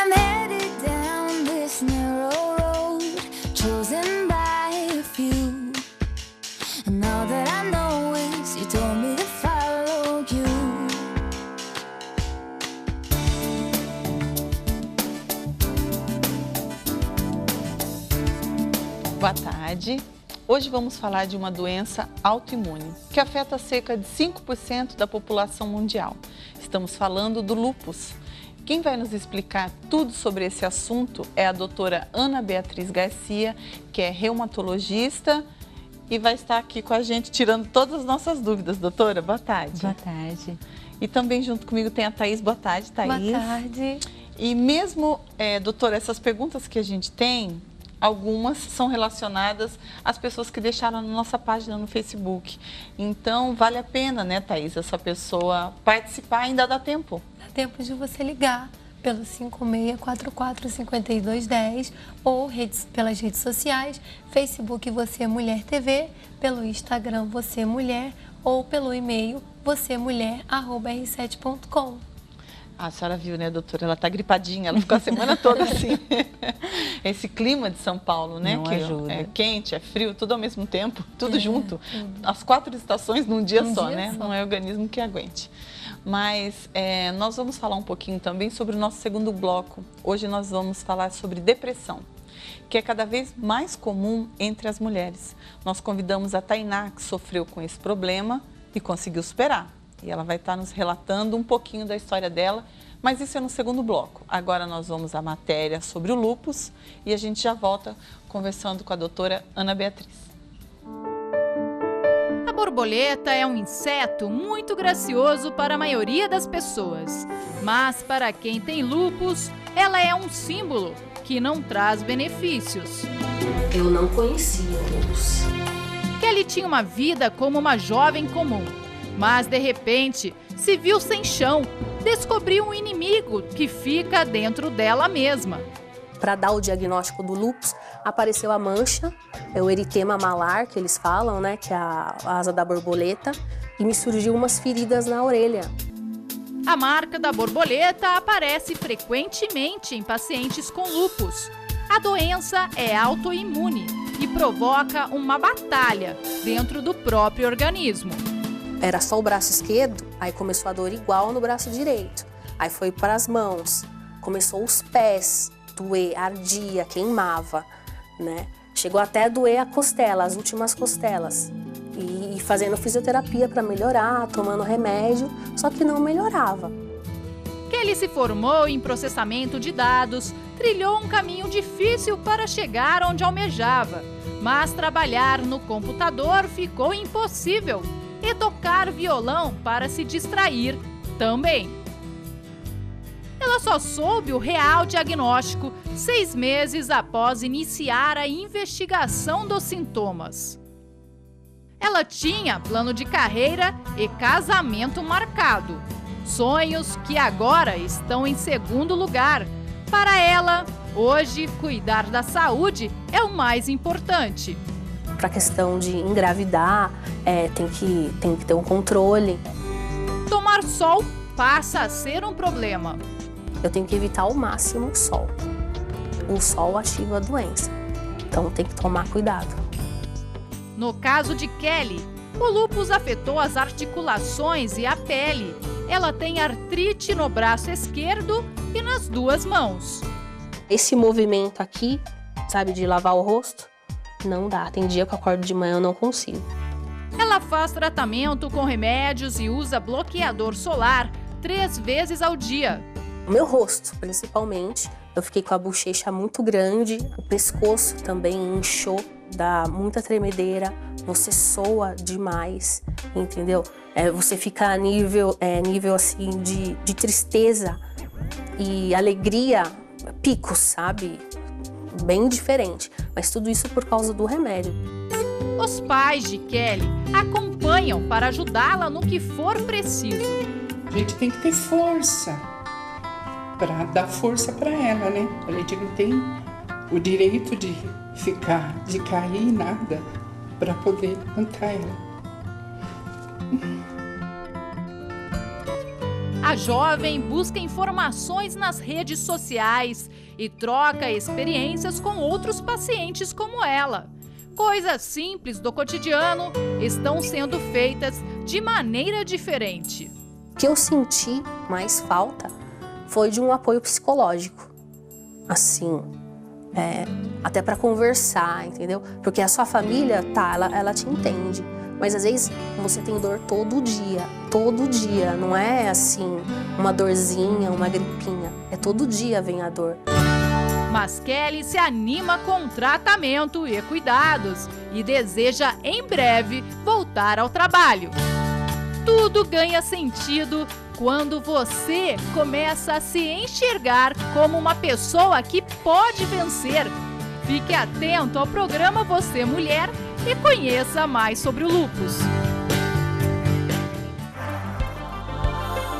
I'm headed down this narrow road, chosen by a few. And all that I know is you told me to follow you. Boa tarde. Hoje vamos falar de uma doença autoimune que afeta cerca de 5% da população mundial. Estamos falando do lúpus. Quem vai nos explicar tudo sobre esse assunto é a doutora Ana Beatriz Garcia, que é reumatologista e vai estar aqui com a gente tirando todas as nossas dúvidas. Doutora, boa tarde. Boa tarde. E também junto comigo tem a Thaís. Boa tarde, Thaís. Boa tarde. E mesmo, doutora, essas perguntas que a gente tem, algumas são relacionadas às pessoas que deixaram na nossa página no Facebook. Então, vale a pena, né, Thaís, essa pessoa participar, ainda dá tempo. Dá tempo de você ligar pelo 5644-5210 ou pelas redes sociais, Facebook Você Mulher TV, pelo Instagram Você Mulher ou pelo e-mail vocemulher@r7.com. A senhora viu, né, doutora? Ela tá gripadinha, ela ficou a semana toda assim. Esse clima de São Paulo, né? Não que ajuda. É quente, é frio, tudo ao mesmo tempo, tudo junto. As 4 estações num dia só, né? Não é organismo que aguente. Mas nós vamos falar um pouquinho também sobre o nosso segundo bloco. Hoje nós vamos falar sobre depressão, que é cada vez mais comum entre as mulheres. Nós convidamos a Tainá, que sofreu com esse problema e conseguiu superar. E ela vai estar nos relatando um pouquinho da história dela, mas isso é no segundo bloco. Agora nós vamos à matéria sobre o lúpus e a gente já volta conversando com a doutora Ana Beatriz. A borboleta é um inseto muito gracioso para a maioria das pessoas, mas para quem tem lúpus, ela é um símbolo que não traz benefícios. Eu não conhecia o lúpus. Kelly tinha uma vida como uma jovem comum, mas de repente se viu sem chão, descobriu um inimigo que fica dentro dela mesma. Para dar o diagnóstico do lúpus, apareceu a mancha, é o eritema malar, que eles falam, né, que é a asa da borboleta, e me surgiu umas feridas na orelha. A marca da borboleta aparece frequentemente em pacientes com lúpus. A doença é autoimune e provoca uma batalha dentro do próprio organismo. Era só o braço esquerdo, aí começou a dor igual no braço direito. Aí foi para as mãos, começou os pés, doer, ardia, queimava, né? Chegou até a doer a costela, as últimas costelas. E fazendo fisioterapia para melhorar, tomando remédio, só que não melhorava. Kelly se formou em processamento de dados, trilhou um caminho difícil para chegar onde almejava. Mas trabalhar no computador ficou impossível. E tocar violão para se distrair também. Ela só soube o real diagnóstico 6 meses após iniciar a investigação dos sintomas. Ela tinha plano de carreira e casamento marcado. Sonhos que agora estão em segundo lugar. Para ela, hoje, cuidar da saúde é o mais importante. Para a questão de engravidar, tem que ter um controle. Tomar sol passa a ser um problema. Eu tenho que evitar ao máximo o sol. O sol ativa a doença, então tem que tomar cuidado. No caso de Kelly, o lúpus afetou as articulações e a pele. Ela tem artrite no braço esquerdo e nas 2 mãos. Esse movimento aqui, sabe, de lavar o rosto, não dá. Tem dia que eu acordo de manhã e eu não consigo. Ela faz tratamento com remédios e usa bloqueador solar 3 vezes ao dia. O meu rosto, principalmente, eu fiquei com a bochecha muito grande, o pescoço também inchou, dá muita tremedeira, você soa demais, entendeu? Você fica a nível assim de tristeza e alegria, picos, sabe? Bem diferente, mas tudo isso por causa do remédio. Os pais de Kelly acompanham para ajudá-la no que for preciso. A gente tem que ter força para dar força para ela, né? A gente não tem o direito de cair, nada, para poder levantar ela. A jovem busca informações nas redes sociais e troca experiências com outros pacientes como ela. Coisas simples do cotidiano estão sendo feitas de maneira diferente. O que eu senti mais falta foi de um apoio psicológico. Assim, até para conversar, entendeu? Porque a sua família, ela te entende. Mas às vezes você tem dor todo dia, não é assim uma dorzinha, uma gripinha, é todo dia vem a dor. Mas Kelly se anima com tratamento e cuidados e deseja em breve voltar ao trabalho. Tudo ganha sentido quando você começa a se enxergar como uma pessoa que pode vencer. Fique atento ao programa Você Mulher e conheça mais sobre o lúpus.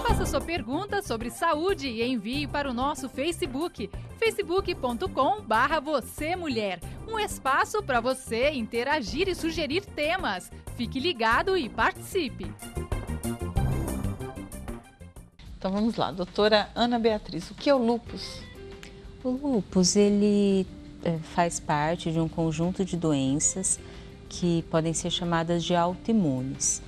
Faça sua pergunta sobre saúde e envie para o nosso Facebook, facebook.com/vocêmulher. Um espaço para você interagir e sugerir temas. Fique ligado e participe. Então vamos lá, doutora Ana Beatriz, o que é o lúpus? O lúpus, ele faz parte de um conjunto de doenças que podem ser chamadas de autoimunes.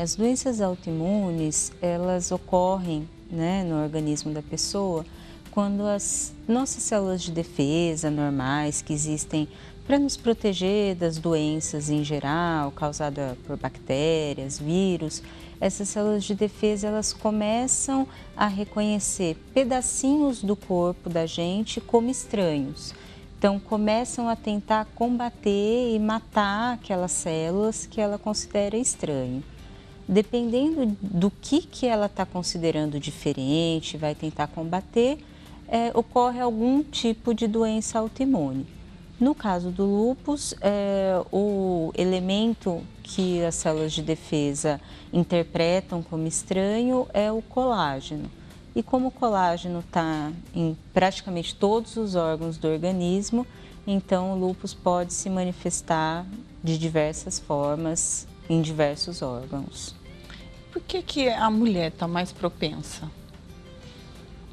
As doenças autoimunes, elas ocorrem, né, no organismo da pessoa quando as nossas células de defesa normais que existem para nos proteger das doenças em geral, causadas por bactérias, vírus, essas células de defesa elas começam a reconhecer pedacinhos do corpo da gente como estranhos. Então, começam a tentar combater e matar aquelas células que ela considera estranho. Dependendo do que ela está considerando diferente, vai tentar combater, ocorre algum tipo de doença autoimune. No caso do lúpus, o elemento que as células de defesa interpretam como estranho é o colágeno. E como o colágeno está em praticamente todos os órgãos do organismo, então o lúpus pode se manifestar de diversas formas em diversos órgãos. Por que a mulher está mais propensa? O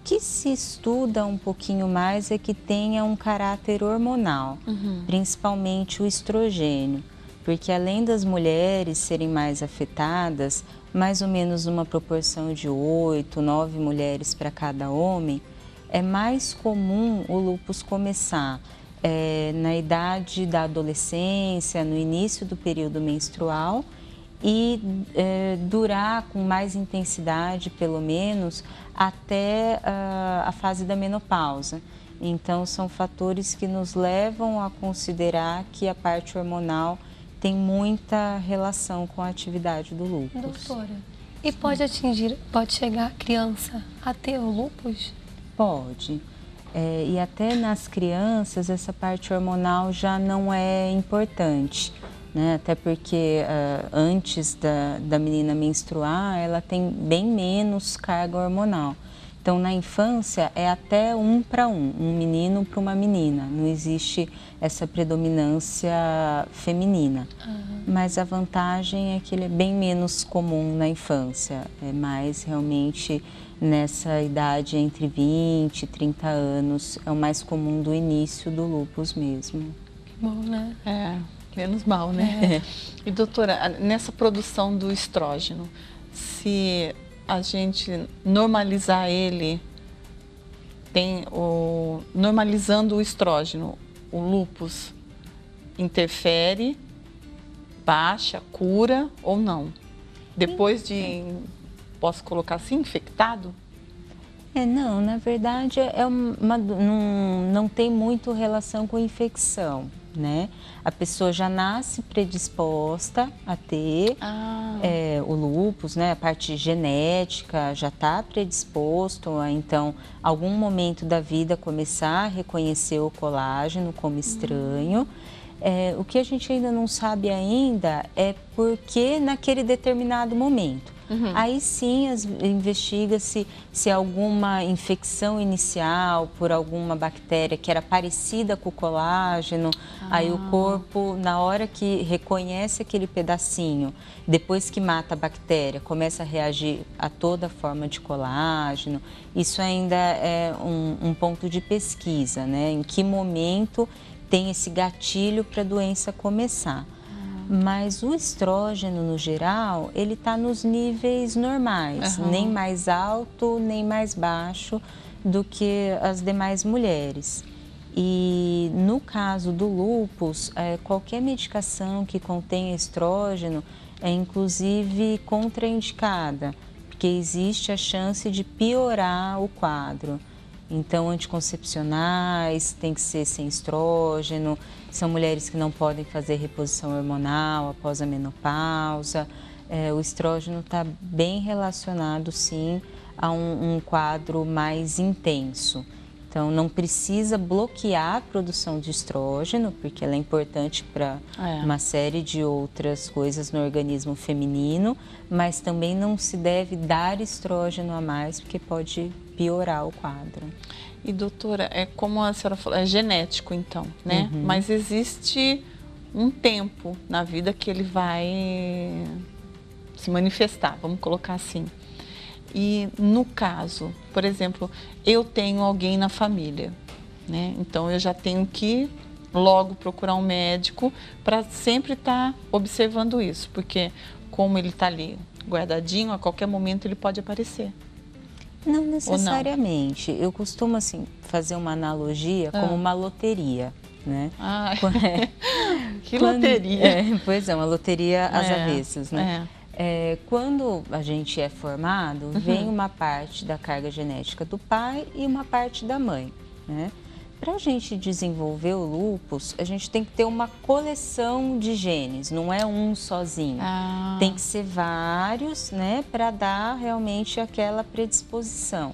que se estuda um pouquinho mais é que tenha um caráter hormonal, principalmente o estrogênio, porque além das mulheres serem mais afetadas, mais ou menos uma proporção de 8, 9 mulheres para cada homem, é mais comum o lúpus começar na idade da adolescência, no início do período menstrual e durar com mais intensidade, pelo menos, até a fase da menopausa. Então, são fatores que nos levam a considerar que a parte hormonal tem muita relação com a atividade do lúpus. Doutora, e pode chegar a criança a ter o lúpus? Pode. E até nas crianças essa parte hormonal já não é importante, né? Até porque antes da menina menstruar, ela tem bem menos carga hormonal. Então, na infância, é até 1 para 1, um menino para uma menina. Não existe essa predominância feminina. Mas a vantagem é que ele é bem menos comum na infância. É mais realmente nessa idade entre 20 e 30 anos. É o mais comum do início do lúpus mesmo. Bom, né? Menos mal, né? E doutora, nessa produção do estrógeno, se a gente normalizar ele, normalizando o estrógeno, o lúpus interfere, baixa, cura ou não? Depois de, posso colocar assim, infectado? Não, na verdade não tem muito relação com infecção, né? A pessoa já nasce predisposta a ter o lúpus, né? A parte genética já está predisposto a, então, algum momento da vida começar a reconhecer o colágeno como estranho. O que a gente ainda não sabe ainda é por que naquele determinado momento. aí sim investiga-se se alguma infecção inicial por alguma bactéria que era parecida com o colágeno, aí o corpo, na hora que reconhece aquele pedacinho, depois que mata a bactéria, começa a reagir a toda forma de colágeno. Isso ainda é um ponto de pesquisa, né? Em que momento tem esse gatilho para a doença começar. Mas o estrógeno, no geral, ele está nos níveis normais, nem mais alto, nem mais baixo do que as demais mulheres. E no caso do lúpus, qualquer medicação que contenha estrógeno é inclusive contraindicada, porque existe a chance de piorar o quadro. Então, anticoncepcionais tem que ser sem estrógeno, são mulheres que não podem fazer reposição hormonal após a menopausa. O estrógeno está bem relacionado, sim, a um quadro mais intenso. Então, não precisa bloquear a produção de estrógeno, porque ela é importante para uma série de outras coisas no organismo feminino, mas também não se deve dar estrógeno a mais, porque pode piorar o quadro. E doutora, como a senhora falou, é genético então, né? Mas existe um tempo na vida que ele vai se manifestar, vamos colocar assim. E no caso, por exemplo, eu tenho alguém na família, né? Então eu já tenho que logo procurar um médico para sempre estar observando isso, porque como ele está ali guardadinho, a qualquer momento ele pode aparecer. Não necessariamente. Eu costumo assim fazer uma analogia como uma loteria, né? Que loteria! Pois é, uma loteria às avessas, né? Quando a gente é formado, vem uma parte da carga genética do pai e uma parte da mãe, né? Para a gente desenvolver o lúpus, a gente tem que ter uma coleção de genes, não é um sozinho. Tem que ser vários, né, para dar realmente aquela predisposição.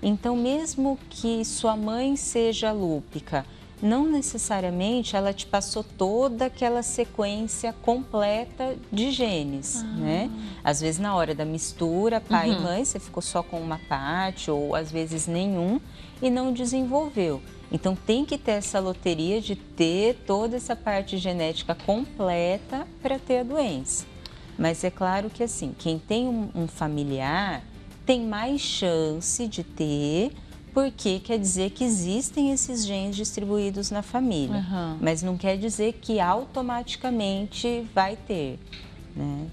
Então, mesmo que sua mãe seja lúpica, não necessariamente ela te passou toda aquela sequência completa de genes, né? Às vezes, na hora da mistura, pai e mãe, você ficou só com uma parte, ou às vezes nenhum, e não desenvolveu. Então, tem que ter essa loteria de ter toda essa parte genética completa para ter a doença. Mas é claro que, assim, quem tem um familiar tem mais chance de ter, porque quer dizer que existem esses genes distribuídos na família. Mas não quer dizer que automaticamente vai ter, né?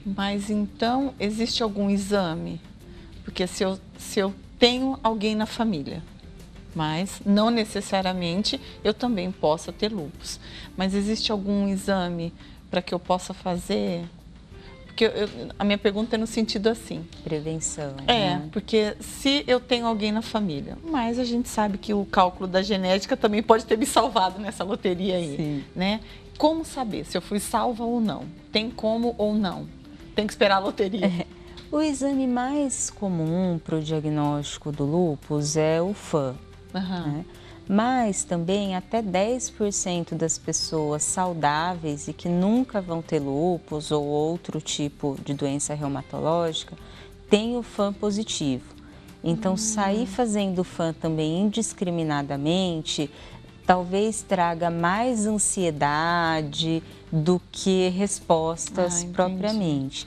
Mas, então, existe algum exame? Porque se eu tenho alguém na família, mas não necessariamente eu também possa ter lúpus. Mas existe algum exame para que eu possa fazer? Porque a minha pergunta é no sentido assim. Prevenção. Né? Porque se eu tenho alguém na família, mas a gente sabe que o cálculo da genética também pode ter me salvado nessa loteria aí, né? Como saber se eu fui salva ou não? Tem como ou não? Tem que esperar a loteria? O exame mais comum para o diagnóstico do lúpus é o FAM. Né? Mas também até 10% das pessoas saudáveis e que nunca vão ter lúpus ou outro tipo de doença reumatológica tem o FAM positivo. Então, sair fazendo FAM também indiscriminadamente talvez traga mais ansiedade do que respostas propriamente.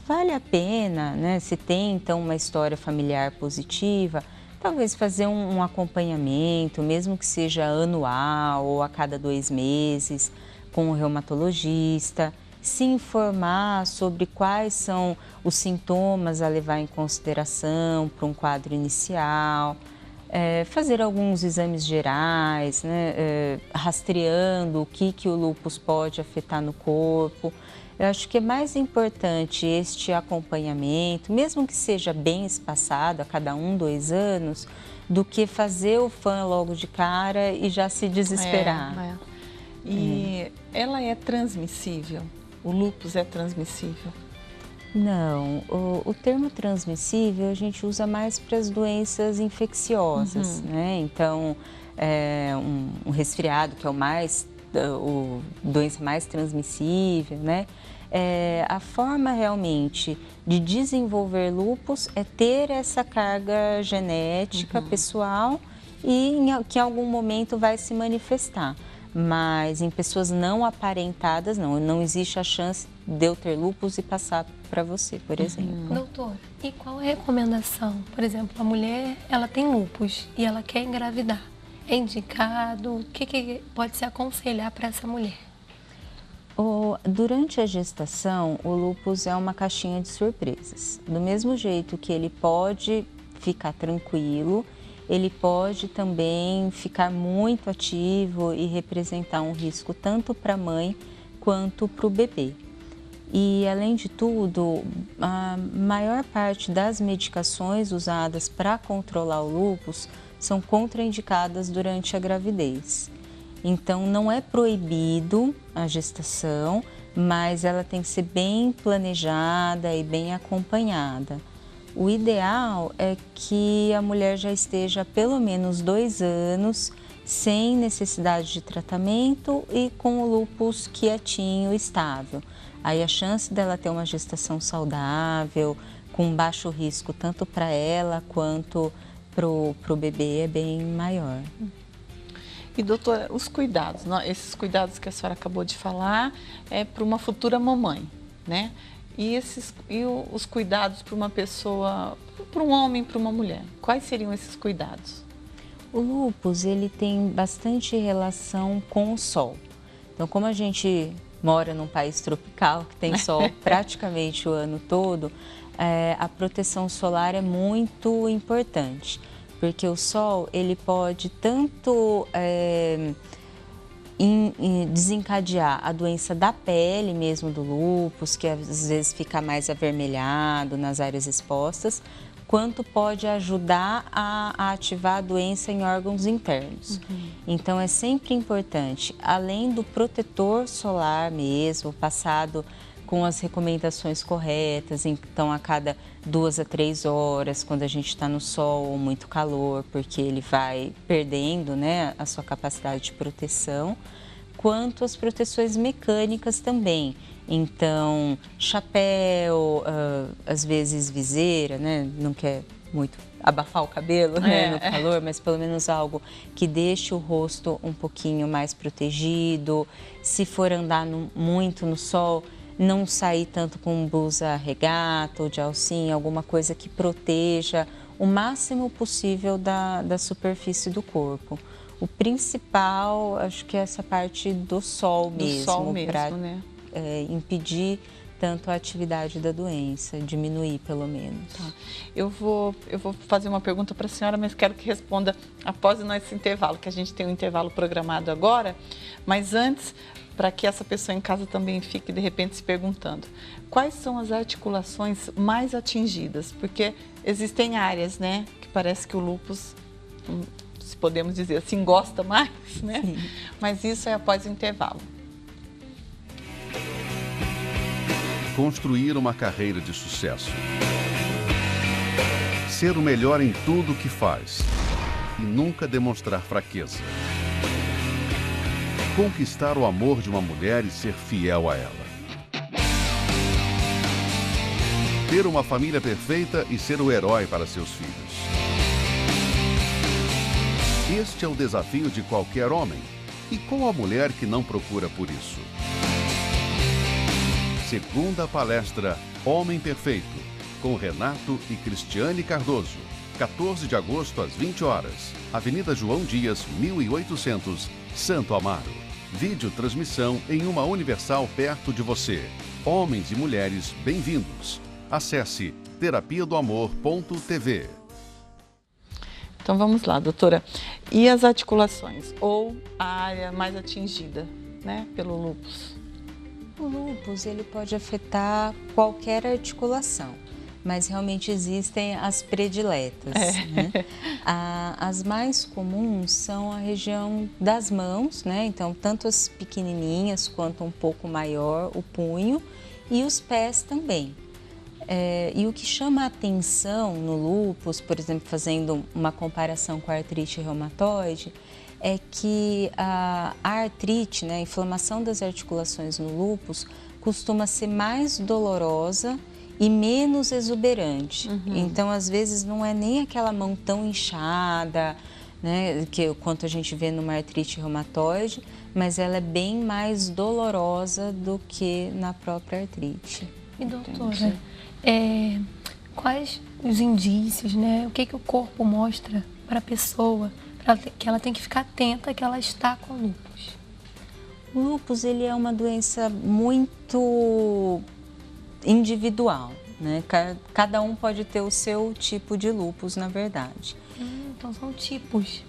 Vale a pena, né? Se tem então uma história familiar positiva, talvez fazer um acompanhamento, mesmo que seja anual ou a cada 2 meses, com um reumatologista, se informar sobre quais são os sintomas a levar em consideração para um quadro inicial, fazer alguns exames gerais, né, rastreando o que o lúpus pode afetar no corpo. Eu acho que é mais importante este acompanhamento, mesmo que seja bem espaçado, a cada 1, 2 anos, do que fazer o FAM logo de cara e já se desesperar. E ela é transmissível? O lúpus é transmissível? Não, o termo transmissível a gente usa mais para as doenças infecciosas, né? Então, um resfriado, que é a doença mais transmissível, né? A forma realmente de desenvolver lúpus é ter essa carga genética pessoal e que em algum momento vai se manifestar. Mas em pessoas não aparentadas, não existe a chance de eu ter lúpus e passar para você, por exemplo. Doutor, e qual é a recomendação? Por exemplo, a mulher, ela tem lúpus e ela quer engravidar. É indicado? O que pode se aconselhar para essa mulher? Durante a gestação, o lúpus é uma caixinha de surpresas. Do mesmo jeito que ele pode ficar tranquilo, ele pode também ficar muito ativo e representar um risco tanto para a mãe quanto para o bebê. E, além de tudo, a maior parte das medicações usadas para controlar o lúpus são contraindicadas durante a gravidez. Então, não é proibido a gestação, mas ela tem que ser bem planejada e bem acompanhada. O ideal é que a mulher já esteja há pelo menos 2 anos sem necessidade de tratamento e com o lúpus quietinho, estável. Aí a chance dela ter uma gestação saudável, com baixo risco tanto para ela quanto para o bebê é bem maior. E, doutora, os cuidados, esses cuidados que a senhora acabou de falar é para uma futura mamãe, né? E os cuidados para uma pessoa, para um homem, para uma mulher, quais seriam esses cuidados? O lúpus, ele tem bastante relação com o sol. Então, como a gente mora num país tropical, que tem sol praticamente o ano todo, a proteção solar é muito importante, porque o sol, ele pode tanto desencadear a doença da pele mesmo do lúpus, que às vezes fica mais avermelhado nas áreas expostas, quanto pode ajudar a ativar a doença em órgãos internos. Então, é sempre importante, além do protetor solar mesmo, passado com as recomendações corretas, então a cada 2 a 3 horas, quando a gente está no sol ou muito calor, porque ele vai perdendo, né, a sua capacidade de proteção, quanto as proteções mecânicas também. Então, chapéu, às vezes viseira, né, não quer muito abafar o cabelo, né, no calor, mas pelo menos algo que deixe o rosto um pouquinho mais protegido. Se for andar muito no sol, não sair tanto com blusa regata ou de alcinha, alguma coisa que proteja o máximo possível da superfície do corpo. O principal, acho que é essa parte do sol mesmo, para né? Impedir tanto a atividade da doença, diminuir pelo menos. Tá. Eu vou fazer uma pergunta para a senhora, mas quero que responda após o nosso intervalo, que a gente tem um intervalo programado agora, mas antes, para que essa pessoa em casa também fique, de repente, se perguntando quais são as articulações mais atingidas, porque existem áreas, né, que parece que o lúpus, se podemos dizer assim, gosta mais, né? Sim. Mas isso é após o intervalo. Construir uma carreira de sucesso. Ser o melhor em tudo que faz e nunca demonstrar fraqueza. Conquistar o amor de uma mulher e ser fiel a ela. Ter uma família perfeita e ser o herói para seus filhos. Este é o desafio de qualquer homem. E qual a mulher que não procura por isso? Segunda palestra Homem Perfeito, com Renato e Cristiane Cardoso. 14 de agosto às 20 horas. Avenida João Dias, 1800, Santo Amaro. Vídeo transmissão em uma Universal perto de você. Homens e mulheres, bem-vindos. Acesse terapiadoamor.tv. Então vamos lá, doutora. E as articulações ou a área mais atingida, né, pelo lúpus? O lúpus, ele pode afetar qualquer articulação, mas realmente existem as prediletas, né? As mais comuns são a região das mãos, né? Então, tanto as pequenininhas quanto um pouco maior, o punho, e os pés também. E o que chama a atenção no lúpus, por exemplo, fazendo uma comparação com a artrite reumatoide, é que a artrite, né, a inflamação das articulações no lúpus, costuma ser mais dolorosa e menos exuberante. Uhum. Então, às vezes, não é nem aquela mão tão inchada, né, quanto a gente vê numa artrite reumatoide, mas ela é bem mais dolorosa do que na própria artrite. E doutora, quais os indícios, né? O que o corpo mostra para a pessoa que ela tem que ficar atenta que ela está com lúpus? O lúpus, ele é uma doença muito individual, né? Cada um pode ter o seu tipo de lúpus, na verdade. Então são tipos.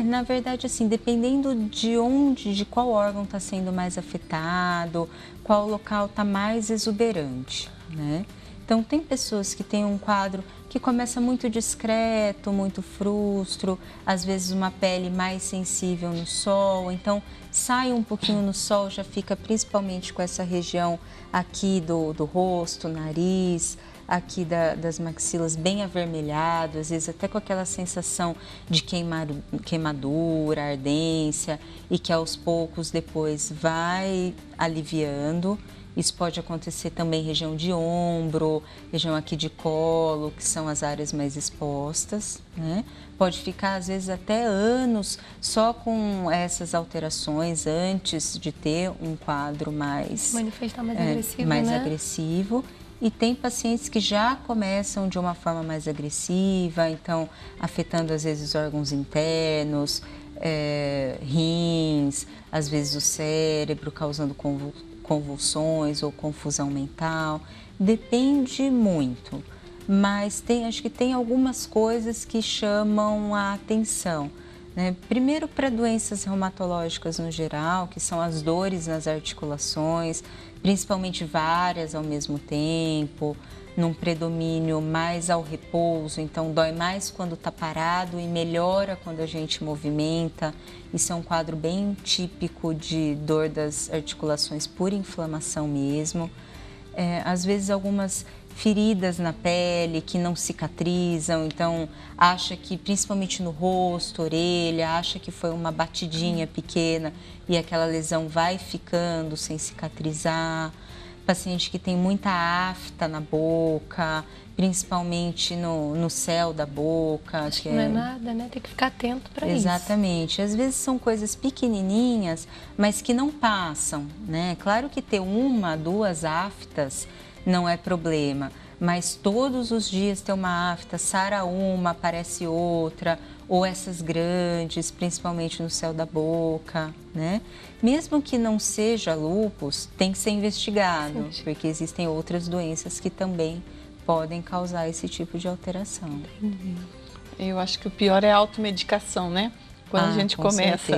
Na verdade, assim, dependendo de qual órgão está sendo mais afetado, qual local está mais exuberante, né? Então, tem pessoas que têm um quadro que começa muito discreto, muito frustro, às vezes uma pele mais sensível no sol, então sai um pouquinho no sol, já fica principalmente com essa região aqui do rosto, nariz, aqui das maxilas bem avermelhado, às vezes até com aquela sensação de queimadura, ardência, e que aos poucos depois vai aliviando. Isso pode acontecer também em região de ombro, região aqui de colo, que são as áreas mais expostas, né? Pode ficar, às vezes, até anos só com essas alterações antes de ter um quadro mais... Manifestar mais agressivo, mais né? agressivo. E tem pacientes que já começam de uma forma mais agressiva, então afetando, às vezes, órgãos internos, rins, às vezes o cérebro, causando convulsões ou confusão mental, depende muito, mas acho que tem algumas coisas que chamam a atenção, né? Primeiro, para doenças reumatológicas no geral, que são as dores nas articulações, principalmente várias ao mesmo tempo, num predomínio mais ao repouso, então dói mais quando está parado e melhora quando a gente movimenta. Isso é um quadro bem típico de dor das articulações por inflamação mesmo. Às vezes algumas feridas na pele que não cicatrizam, então acha que, principalmente no rosto, orelha, acha que foi uma batidinha pequena e aquela lesão vai ficando sem cicatrizar. Paciente que tem muita afta na boca, principalmente no céu da boca. Acho que não é nada, né? Tem que ficar atento para isso. Exatamente. Às vezes são coisas pequenininhas, mas que não passam, né? Claro que ter 1, 2 aftas não é problema, mas todos os dias ter uma afta, sara uma, aparece outra, ou essas grandes, principalmente no céu da boca, né? Mesmo que não seja lúpus, tem que ser investigado, porque existem outras doenças que também podem causar esse tipo de alteração. Eu acho que o pior é a automedicação, né? Quando a gente começa,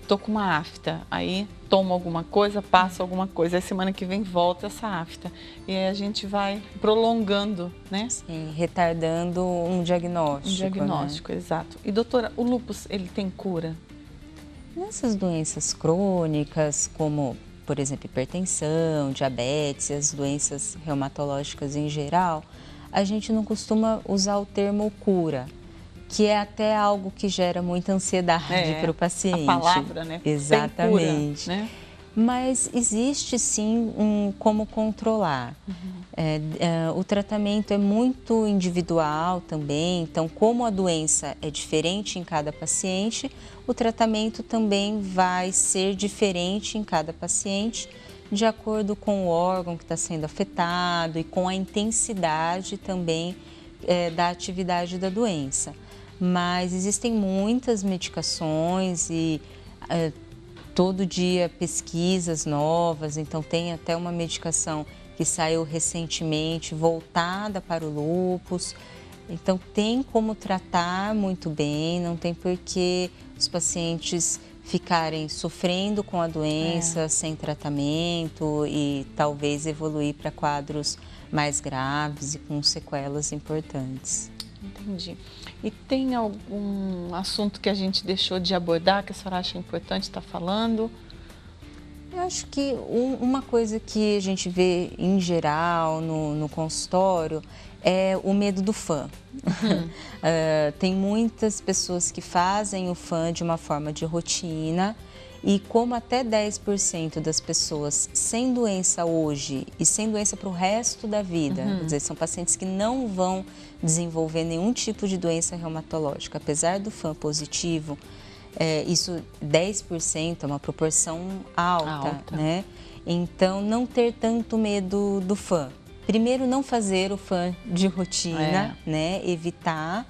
tô com uma afta, aí toma alguma coisa, passa alguma coisa, aí semana que vem volta essa afta. E aí a gente vai prolongando, né? Sim, retardando um diagnóstico. Um diagnóstico, né? Exato. E doutora, o lúpus, ele tem cura? Nessas doenças crônicas, como, por exemplo, hipertensão, diabetes, as doenças reumatológicas em geral, a gente não costuma usar o termo cura, que é até algo que gera muita ansiedade para o paciente. A palavra, né? Exatamente. Tem cura, né? Mas existe sim como controlar. O tratamento é muito individual também, então como a doença é diferente em cada paciente, o tratamento também vai ser diferente em cada paciente, de acordo com o órgão que está sendo afetado e com a intensidade também da atividade da doença. Mas existem muitas medicações e todo dia pesquisas novas, então tem até uma medicação que saiu recentemente voltada para o lúpus. Então tem como tratar muito bem, não tem por que os pacientes ficarem sofrendo com a doença sem tratamento e talvez evoluir para quadros mais graves e com sequelas importantes. Entendi. E tem algum assunto que a gente deixou de abordar, que a senhora acha importante estar falando? Eu acho que uma coisa que a gente vê em geral no consultório é o medo do fã. Tem muitas pessoas que fazem o fã de uma forma de rotina e como até 10% das pessoas sem doença hoje e sem doença para o resto da vida, quer dizer, são pacientes que não vão desenvolver nenhum tipo de doença reumatológica, apesar do fã positivo, isso 10% é uma proporção alta, né? Então, não ter tanto medo do fã. Primeiro, não fazer o fã de rotina, né? Evitar.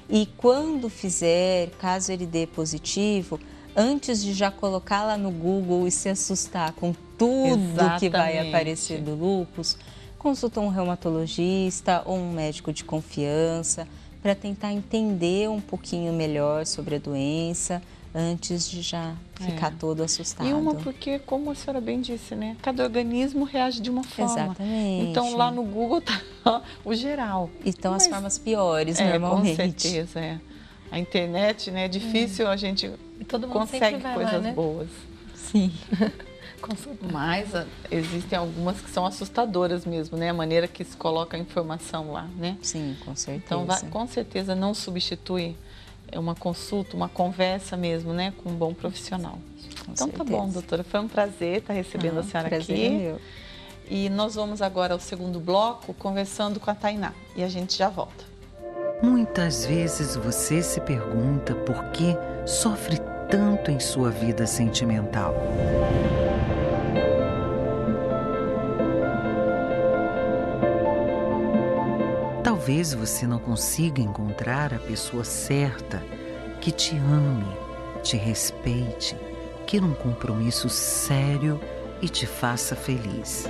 E quando fizer, caso ele dê positivo, antes de já colocar lá no Google e se assustar com tudo que vai aparecer do lúpus, consulta um reumatologista ou um médico de confiança para tentar entender um pouquinho melhor sobre a doença antes de já ficar todo assustado. E porque, como a senhora bem disse, né? Cada organismo reage de uma forma. Exatamente. Então, lá no Google tá o geral. E estão as formas piores, normalmente. Com certeza, A internet, né? É difícil, a gente consegue coisas lá, né? boas. Sim. Mas existem algumas que são assustadoras mesmo, né? A maneira que se coloca a informação lá, né? Sim, com certeza. Então, com certeza não substitui uma consulta, uma conversa mesmo, né? Com um bom profissional. Então, tá bom, doutora. Foi um prazer estar recebendo a senhora aqui. É meu. E nós vamos agora ao segundo bloco, conversando com a Tainá. E a gente já volta. Muitas vezes você se pergunta por que sofre tanto em sua vida sentimental. Talvez você não consiga encontrar a pessoa certa que te ame, te respeite, queira um compromisso sério e te faça feliz.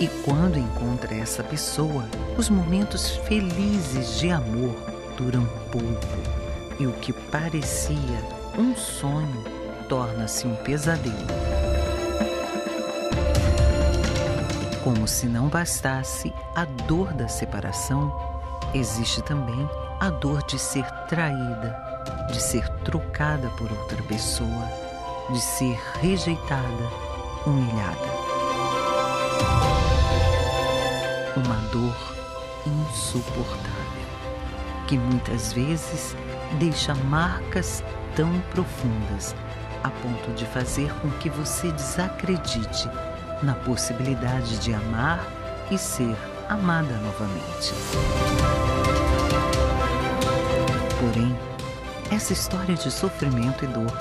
E quando encontra essa pessoa, os momentos felizes de amor duram pouco e o que parecia um sonho torna-se um pesadelo. Como se não bastasse a dor da separação, existe também a dor de ser traída, de ser trocada por outra pessoa, de ser rejeitada, humilhada. Uma dor insuportável, que muitas vezes deixa marcas tão profundas a ponto de fazer com que você desacredite na possibilidade de amar e ser amada novamente. Porém, essa história de sofrimento e dor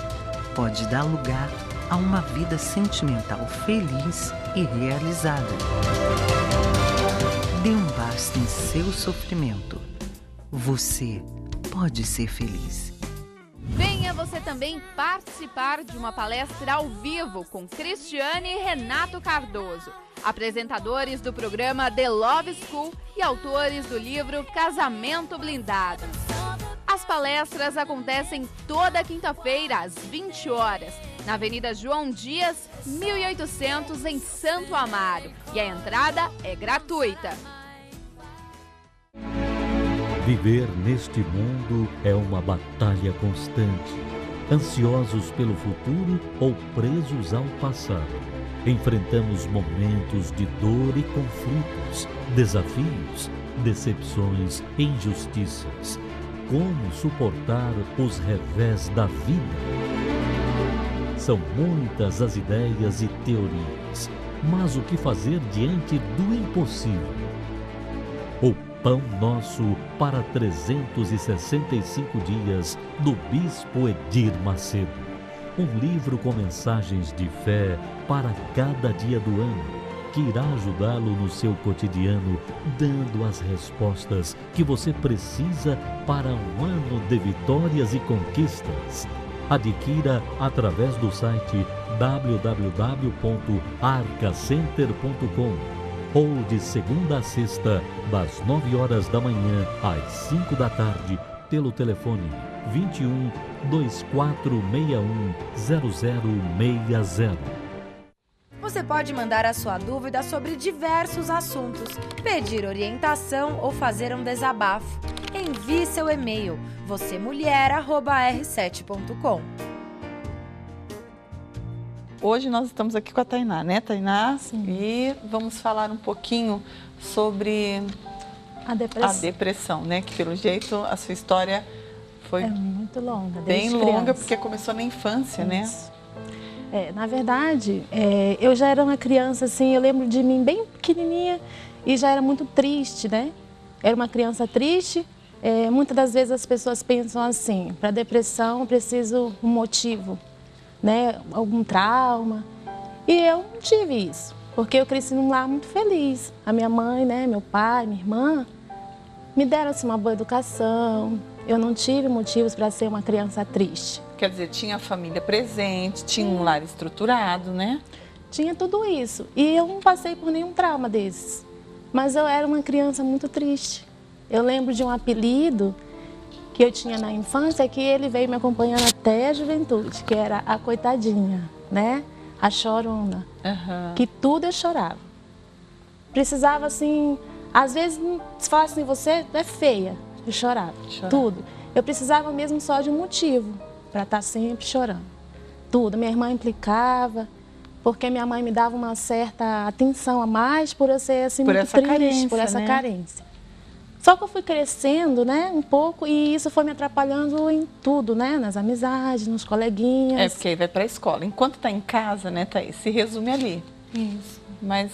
pode dar lugar a uma vida sentimental feliz e realizada. Dê um basta em seu sofrimento. Você pode ser feliz. Venha você também participar de uma palestra ao vivo com Cristiane e Renato Cardoso, apresentadores do programa The Love School e autores do livro Casamento Blindado. As palestras acontecem toda quinta-feira, às 20 horas, na Avenida João Dias, 1800, em Santo Amaro. E a entrada é gratuita. Viver neste mundo é uma batalha constante. Ansiosos pelo futuro ou presos ao passado. Enfrentamos momentos de dor e conflitos, desafios, decepções e injustiças. Como suportar os revés da vida? São muitas as ideias e teorias, mas o que fazer diante do impossível? O Pão Nosso para 365 dias, do Bispo Edir Macedo. Um livro com mensagens de fé para cada dia do ano, que irá ajudá-lo no seu cotidiano, dando as respostas que você precisa para um ano de vitórias e conquistas. Adquira através do site www.arcacenter.com ou de segunda a sexta, das 9 horas da manhã às 5 da tarde, pelo telefone 21 2461 0060. Você pode mandar a sua dúvida sobre diversos assuntos, pedir orientação ou fazer um desabafo. envie seu e-mail vocêmulher@r7.com. Hoje nós estamos aqui com a Tainá, né, Tainá? Sim. E vamos falar um pouquinho sobre a depressão, né? Que pelo jeito a sua história foi muito longa, bem desde longa, criança. porque começou na infância, né? Na verdade, eu já era uma criança assim, eu lembro de mim bem pequenininha e já era muito triste, né? Era uma criança triste. Muitas das vezes as pessoas pensam assim, para depressão eu preciso um motivo, né? Algum trauma. E eu não tive isso, porque eu cresci num lar muito feliz. A minha mãe, né, meu pai, minha irmã, me deram assim, uma boa educação. Eu não tive motivos para ser uma criança triste. Quer dizer, tinha a família presente, tinha um lar estruturado, né? Tinha tudo isso. E eu não passei por nenhum trauma desses. Mas eu era uma criança muito triste. Eu lembro de um apelido que eu tinha na infância, que ele veio me acompanhando até a juventude, que era a coitadinha, né? A chorona. Que tudo eu chorava. Precisava assim, às vezes se falasse assim, você é feia. Eu chorava, tudo. Eu precisava mesmo só de um motivo para estar sempre chorando. Tudo. Minha irmã implicava, porque minha mãe me dava uma certa atenção a mais por eu ser assim, muito triste, carência, por essa né? carência. Só que eu fui crescendo, né, um pouco, e isso foi me atrapalhando em tudo, né? Nas amizades, nos coleguinhas. Porque aí vai para a escola. Enquanto está em casa, né, Thaís, se resume ali. Isso. Mas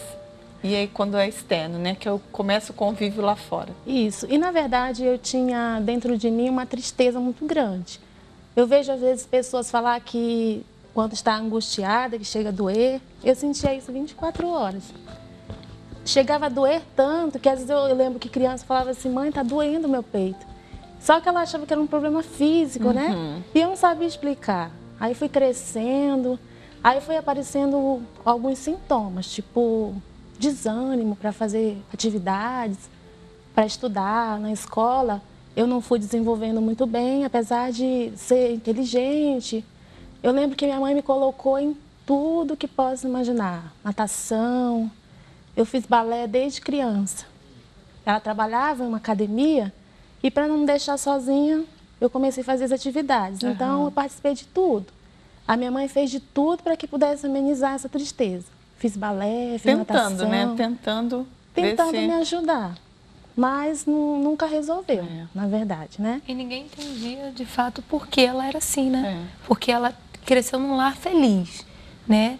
e aí quando é externo, né, que eu começo o convívio lá fora. Isso. E na verdade eu tinha dentro de mim uma tristeza muito grande. Eu vejo às vezes pessoas falar que quando está angustiada, que chega a doer, eu sentia isso 24 horas. Chegava a doer tanto que às vezes eu lembro que criança falava assim, mãe, tá doendo meu peito. Só que ela achava que era um problema físico, né? E eu não sabia explicar. Aí fui crescendo, aí foi aparecendo alguns sintomas, tipo desânimo para fazer atividades, para estudar na escola. Eu não fui desenvolvendo muito bem, apesar de ser inteligente. Eu lembro que minha mãe me colocou em tudo que possa imaginar. Natação, eu fiz balé desde criança. Ela trabalhava em uma academia e para não me deixar sozinha, eu comecei a fazer as atividades. Então eu participei de tudo. A minha mãe fez de tudo para que pudesse amenizar essa tristeza. Fiz balé, fiz natação. Tentando, né? Tentando me ajudar. Mas nunca resolveu, na verdade, né? E ninguém entendia, de fato, por que ela era assim, né? Porque ela cresceu num lar feliz, né?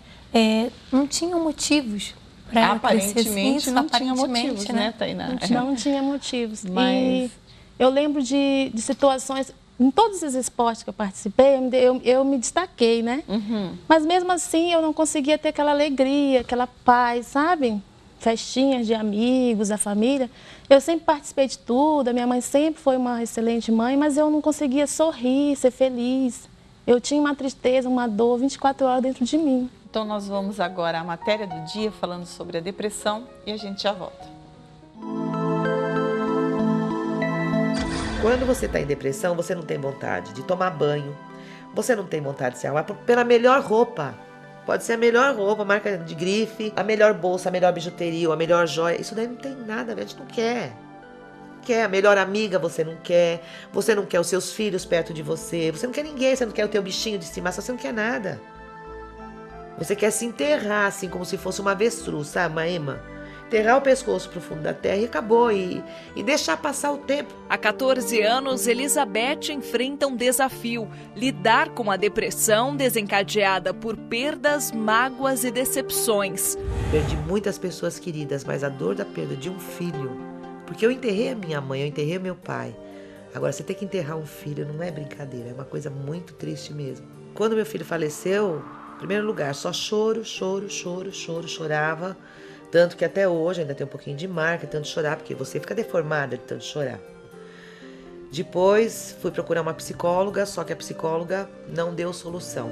Não tinham motivos para ela crescer assim. Aparentemente não tinha motivos, né, Tainá? Não tinha motivos. Mas E eu lembro de situações, em todos os esportes que eu participei, eu me destaquei, né? Mas mesmo assim eu não conseguia ter aquela alegria, aquela paz, sabe? Festinhas de amigos, da família. Eu sempre participei de tudo, a minha mãe sempre foi uma excelente mãe, mas eu não conseguia sorrir, ser feliz. Eu tinha uma tristeza, uma dor 24 horas dentro de mim. Então nós vamos agora à matéria do dia falando sobre a depressão e a gente já volta. Quando você está em depressão, você não tem vontade de tomar banho, você não tem vontade de se arrumar pela melhor roupa. Pode ser a melhor roupa, marca de grife, a melhor bolsa, a melhor bijuteria, a melhor joia. Isso daí não tem nada, a gente não quer. Quer a melhor amiga, você não quer os seus filhos perto de você, você não quer ninguém, você não quer o teu bichinho de estimação, você não quer nada. Você quer se enterrar assim, como se fosse uma avestruz, sabe, uma ema? Enterrar o pescoço pro fundo da terra e acabou, e deixar passar o tempo. Há 14 anos, Elizabeth enfrenta um desafio: lidar com a depressão desencadeada por perdas, mágoas e decepções. Perdi muitas pessoas queridas, mas a dor da perda de um filho, porque eu enterrei a minha mãe, eu enterrei o meu pai. Agora, você ter que enterrar um filho não é brincadeira, é uma coisa muito triste mesmo. Quando meu filho faleceu, em primeiro lugar, só chorava. Tanto que até hoje ainda tem um pouquinho de marca, tanto chorar, porque você fica deformada de tanto chorar. Depois fui procurar uma psicóloga, só que a psicóloga não deu solução.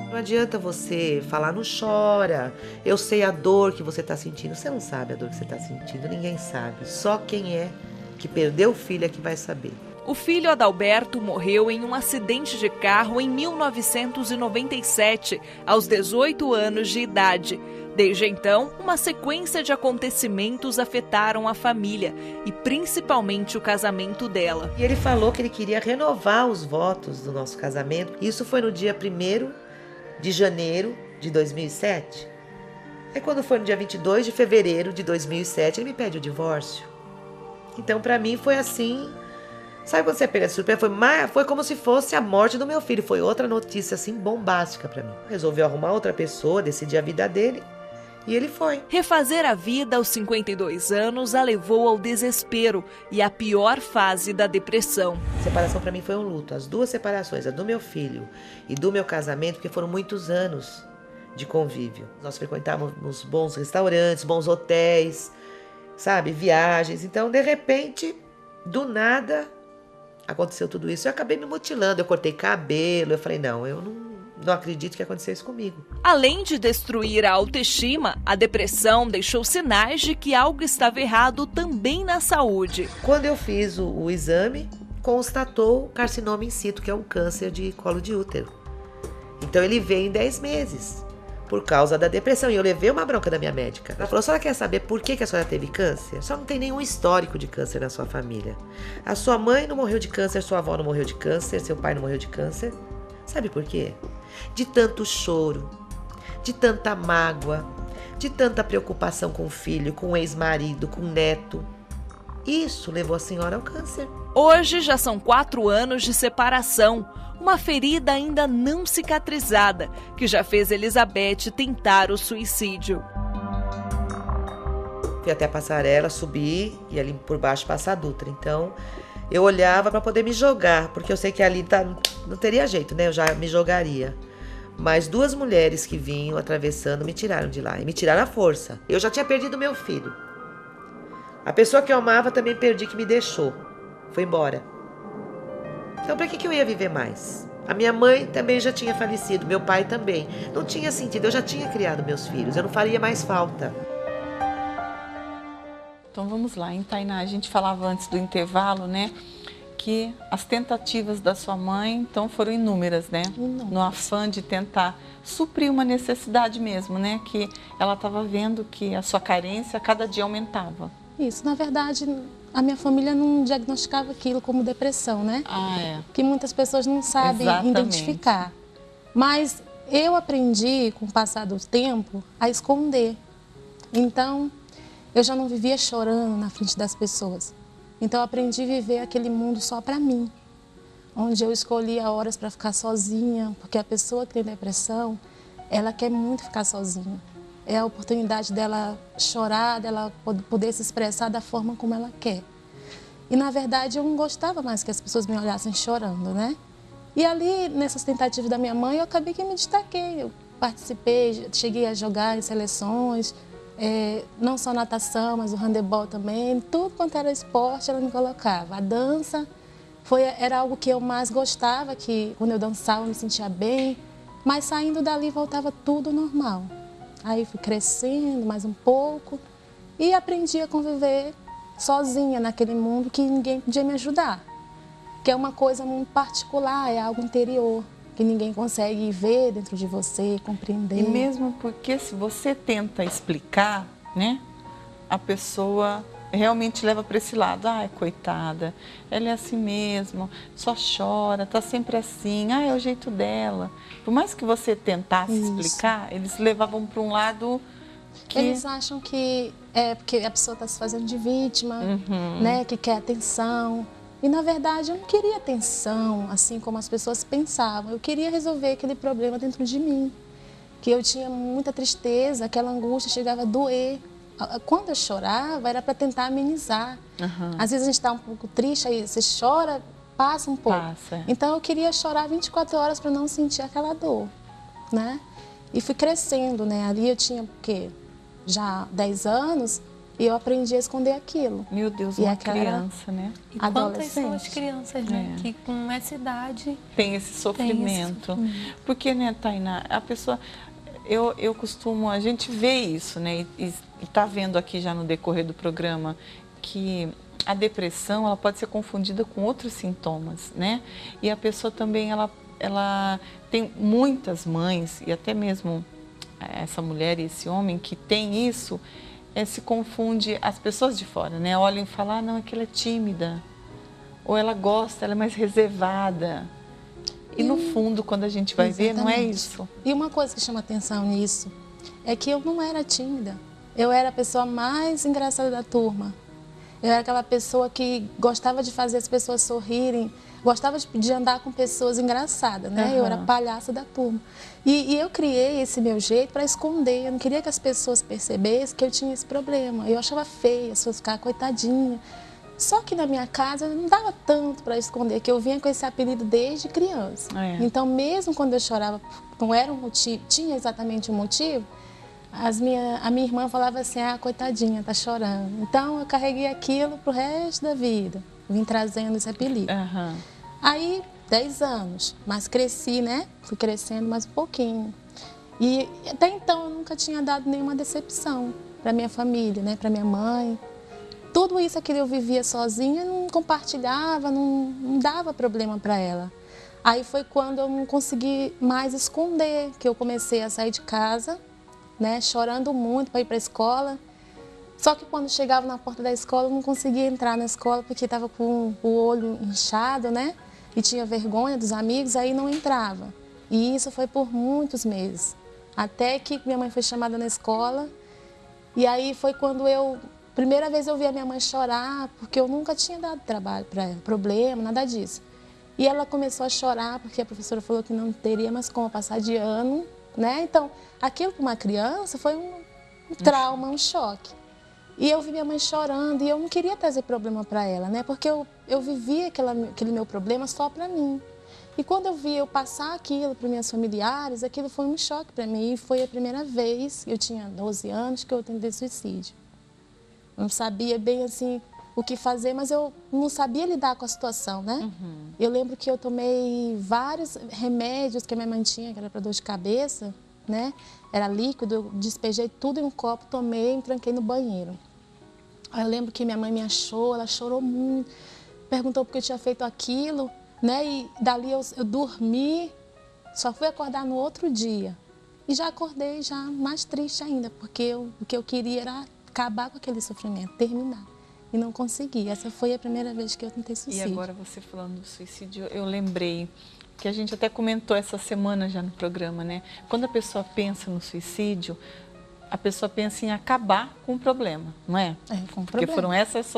Não adianta você falar, não chora, eu sei a dor que você está sentindo. Você não sabe a dor que você está sentindo, ninguém sabe. Só quem é que perdeu o filho é que vai saber. O filho Adalberto morreu em um acidente de carro em 1997, aos 18 anos de idade. Desde então, uma sequência de acontecimentos afetaram a família e principalmente o casamento dela. E ele falou que ele queria renovar os votos do nosso casamento. Isso foi no dia 1º de janeiro de 2007. Aí quando foi no dia 22 de fevereiro de 2007, ele me pede o divórcio. Então para mim foi assim, sabe quando você pega de surpresa? Foi como se fosse a morte do meu filho. Foi outra notícia assim bombástica para mim. Resolveu arrumar outra pessoa, decidir a vida dele. E ele foi. Refazer a vida aos 52 anos a levou ao desespero e à pior fase da depressão. A separação para mim foi um luto. As duas separações, a do meu filho e do meu casamento, porque foram muitos anos de convívio. Nós frequentávamos bons restaurantes, bons hotéis, sabe, viagens. Então, de repente, do nada, aconteceu tudo isso. Eu acabei me mutilando, eu cortei cabelo. Eu falei, não, eu não acredito que aconteceu isso comigo. Além de destruir a autoestima, a depressão deixou sinais de que algo estava errado também na saúde. Quando eu fiz o exame, constatou carcinoma in situ, que é um câncer de colo de útero. Então ele veio em 10 meses, por causa da depressão. E eu levei uma bronca da minha médica. Ela falou, a senhora quer saber por que a senhora teve câncer? A senhora não tem nenhum histórico de câncer na sua família. A sua mãe não morreu de câncer, sua avó não morreu de câncer, seu pai não morreu de câncer. Sabe por quê? De tanto choro, de tanta mágoa, de tanta preocupação com o filho, com o ex-marido, com o neto. Isso levou a senhora ao câncer. Hoje já são 4 anos de separação, uma ferida ainda não cicatrizada, que já fez Elizabeth tentar o suicídio. Fui até a passarela, subi e ali por baixo passa a Dutra. Então eu olhava para poder me jogar, porque eu sei que ali não teria jeito, né? Eu já me jogaria. Mas 2 mulheres que vinham atravessando me tiraram de lá. E me tiraram à força. Eu já tinha perdido meu filho. A pessoa que eu amava também perdi, que me deixou. Foi embora. Então para que eu ia viver mais? A minha mãe também já tinha falecido. Meu pai também. Não tinha sentido. Eu já tinha criado meus filhos. Eu não faria mais falta. Então vamos lá, em Tainá, a gente falava antes do intervalo, né? Que as tentativas da sua mãe, então, foram inúmeras, né? No afã de tentar suprir uma necessidade mesmo, né? Que ela estava vendo que a sua carência a cada dia aumentava. Isso, na verdade, a minha família não diagnosticava aquilo como depressão, né? Que muitas pessoas não sabem identificar. Mas eu aprendi, com o passar do tempo, a esconder. Então, eu já não vivia chorando na frente das pessoas. Então eu aprendi a viver aquele mundo só para mim, onde eu escolhia horas para ficar sozinha, porque a pessoa que tem depressão, ela quer muito ficar sozinha. É a oportunidade dela chorar, dela poder se expressar da forma como ela quer. E na verdade eu não gostava mais que as pessoas me olhassem chorando, né? E ali, nessas tentativas da minha mãe, eu acabei que me destaquei. Eu participei, cheguei a jogar em seleções, não só natação, mas o handebol também, tudo quanto era esporte ela me colocava. A dança era algo que eu mais gostava, que quando eu dançava eu me sentia bem, mas saindo dali voltava tudo normal. Aí fui crescendo mais um pouco e aprendi a conviver sozinha naquele mundo que ninguém podia me ajudar, que é uma coisa muito particular, é algo interior, que ninguém consegue ver dentro de você, compreender. E mesmo porque se você tenta explicar, né, a pessoa realmente leva para esse lado. Ai, coitada, ela é assim mesmo, só chora, tá sempre assim, é o jeito dela. Por mais que você tentasse explicar, eles levavam para um lado que... Eles acham que é porque a pessoa está se fazendo de vítima, né, que quer atenção. E, na verdade, eu não queria atenção, assim como as pessoas pensavam. Eu queria resolver aquele problema dentro de mim, que eu tinha muita tristeza, aquela angústia chegava a doer. Quando eu chorava, era para tentar amenizar. Às vezes a gente está um pouco triste, aí você chora, passa um pouco. Então, eu queria chorar 24 horas para não sentir aquela dor, né? E fui crescendo, né? Ali eu tinha, o quê? Já 10 anos... E eu aprendi a esconder aquilo. Meu Deus, uma criança, né? E quantas são as crianças, né? Que com essa idade... Tem esse sofrimento. Porque, né, Tainá, a pessoa... Eu costumo... A gente vê isso, né? E tá vendo aqui já no decorrer do programa que a depressão, ela pode ser confundida com outros sintomas, né? E a pessoa também, ela tem muitas mães e até mesmo essa mulher e esse homem que tem isso, se confunde as pessoas de fora, né? Olham e falam, não, é que ela é tímida, ou ela gosta, ela é mais reservada. E no fundo, quando a gente vai ver, não é isso. E uma coisa que chama atenção nisso é que eu não era tímida. Eu era a pessoa mais engraçada da turma. Eu era aquela pessoa que gostava de fazer as pessoas sorrirem, gostava de andar com pessoas engraçadas, né? Eu era a palhaça da turma. E eu criei esse meu jeito para esconder. Eu não queria que as pessoas percebessem que eu tinha esse problema. Eu achava feia, as pessoas ficavam coitadinha. Só que na minha casa não dava tanto para esconder, que eu vinha com esse apelido desde criança. Então, mesmo quando eu chorava, não era um motivo, tinha exatamente um motivo, a minha irmã falava assim, coitadinha, tá chorando. Então, eu carreguei aquilo pro resto da vida. Vim trazendo esse apelido. Aí, 10 anos, mas cresci, né? Fui crescendo mais um pouquinho. E até então, eu nunca tinha dado nenhuma decepção para minha família, né? Para minha mãe. Tudo isso que eu vivia sozinha, não compartilhava, não dava problema para ela. Aí foi quando eu não consegui mais esconder, que eu comecei a sair de casa, né, chorando muito para ir para a escola. Só que quando chegava na porta da escola, eu não conseguia entrar na escola porque estava com o olho inchado, né? E tinha vergonha dos amigos, aí não entrava. E isso foi por muitos meses. Até que minha mãe foi chamada na escola. E aí foi quando primeira vez eu vi a minha mãe chorar, porque eu nunca tinha dado trabalho para ela, problema, nada disso. E ela começou a chorar, porque a professora falou que não teria mais como passar de ano, né? Então, aquilo para uma criança foi um trauma, um choque. E eu vi minha mãe chorando e eu não queria trazer problema para ela, né? Porque eu vivia aquele meu problema só para mim. E quando eu vi eu passar aquilo para minhas familiares, aquilo foi um choque para mim. E foi a primeira vez, eu tinha 12 anos, que eu tentei suicídio. Não sabia bem assim o que fazer, mas eu não sabia lidar com a situação, né? Eu lembro que eu tomei vários remédios que a minha mãe tinha, que era para dor de cabeça, né? Era líquido, eu despejei tudo em um copo, tomei e me tranquei no banheiro. Aí eu lembro que minha mãe me achou, ela chorou muito, perguntou por que eu tinha feito aquilo, né? E dali eu dormi, só fui acordar no outro dia. E já acordei já mais triste ainda, porque o que eu queria era acabar com aquele sofrimento, terminar. E não consegui. Essa foi a primeira vez que eu tentei suicídio. E agora você falando do suicídio, eu lembrei que a gente até comentou essa semana já no programa, né? Quando a pessoa pensa no suicídio, a pessoa pensa em acabar com o problema, não é? Com o Porque problema. essas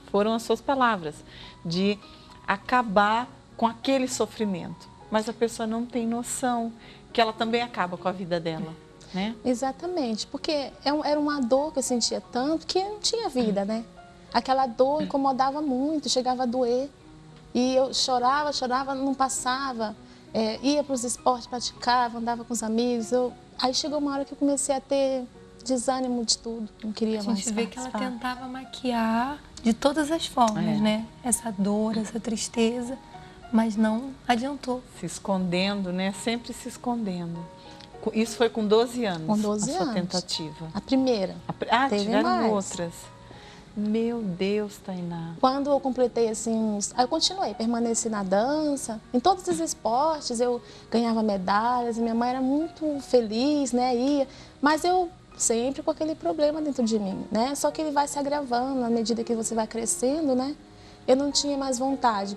foram as suas palavras, de acabar com aquele sofrimento. Mas a pessoa não tem noção que ela também acaba com a vida dela. Né? Exatamente, porque era uma dor que eu sentia tanto que não tinha vida, né? Aquela dor incomodava muito, chegava a doer. E eu chorava, não passava. Ia para os esportes, praticava, andava com os amigos. Aí chegou uma hora que eu comecei a ter desânimo de tudo, não queria mais participar. A gente vê que ela tentava maquiar de todas as formas, né? Essa dor, essa tristeza, mas não adiantou. Se escondendo, né? Sempre se escondendo. Isso foi com 12 anos? Com 12 anos. A sua tentativa? A primeira. Tiveram mais. outras. Meu Deus, Tainá. Quando eu completei assim, aí eu continuei, permaneci na dança, em todos os esportes, eu ganhava medalhas, minha mãe era muito feliz, né, ia, mas eu sempre com aquele problema dentro de mim, né, só que ele vai se agravando à medida que você vai crescendo, né, eu não tinha mais vontade.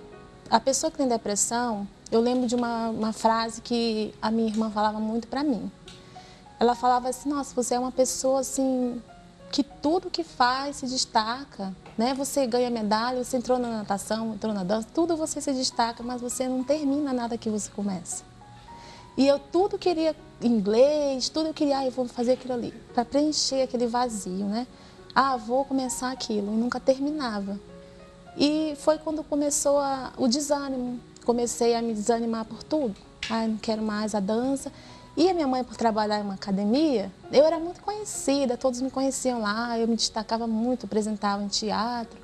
A pessoa que tem depressão, eu lembro de uma frase que a minha irmã falava muito pra mim. Ela falava assim, nossa, você é uma pessoa assim, que tudo que faz se destaca, né? Você ganha medalha, você entrou na natação, entrou na dança, tudo você se destaca, mas você não termina nada que você começa. E eu tudo queria inglês, tudo eu queria, eu vou fazer aquilo ali, para preencher aquele vazio, né? Vou começar aquilo, e nunca terminava. E foi quando começou o desânimo, comecei a me desanimar por tudo. Não quero mais a dança. E a minha mãe, por trabalhar em uma academia, eu era muito conhecida, todos me conheciam lá, eu me destacava muito, apresentava em teatro.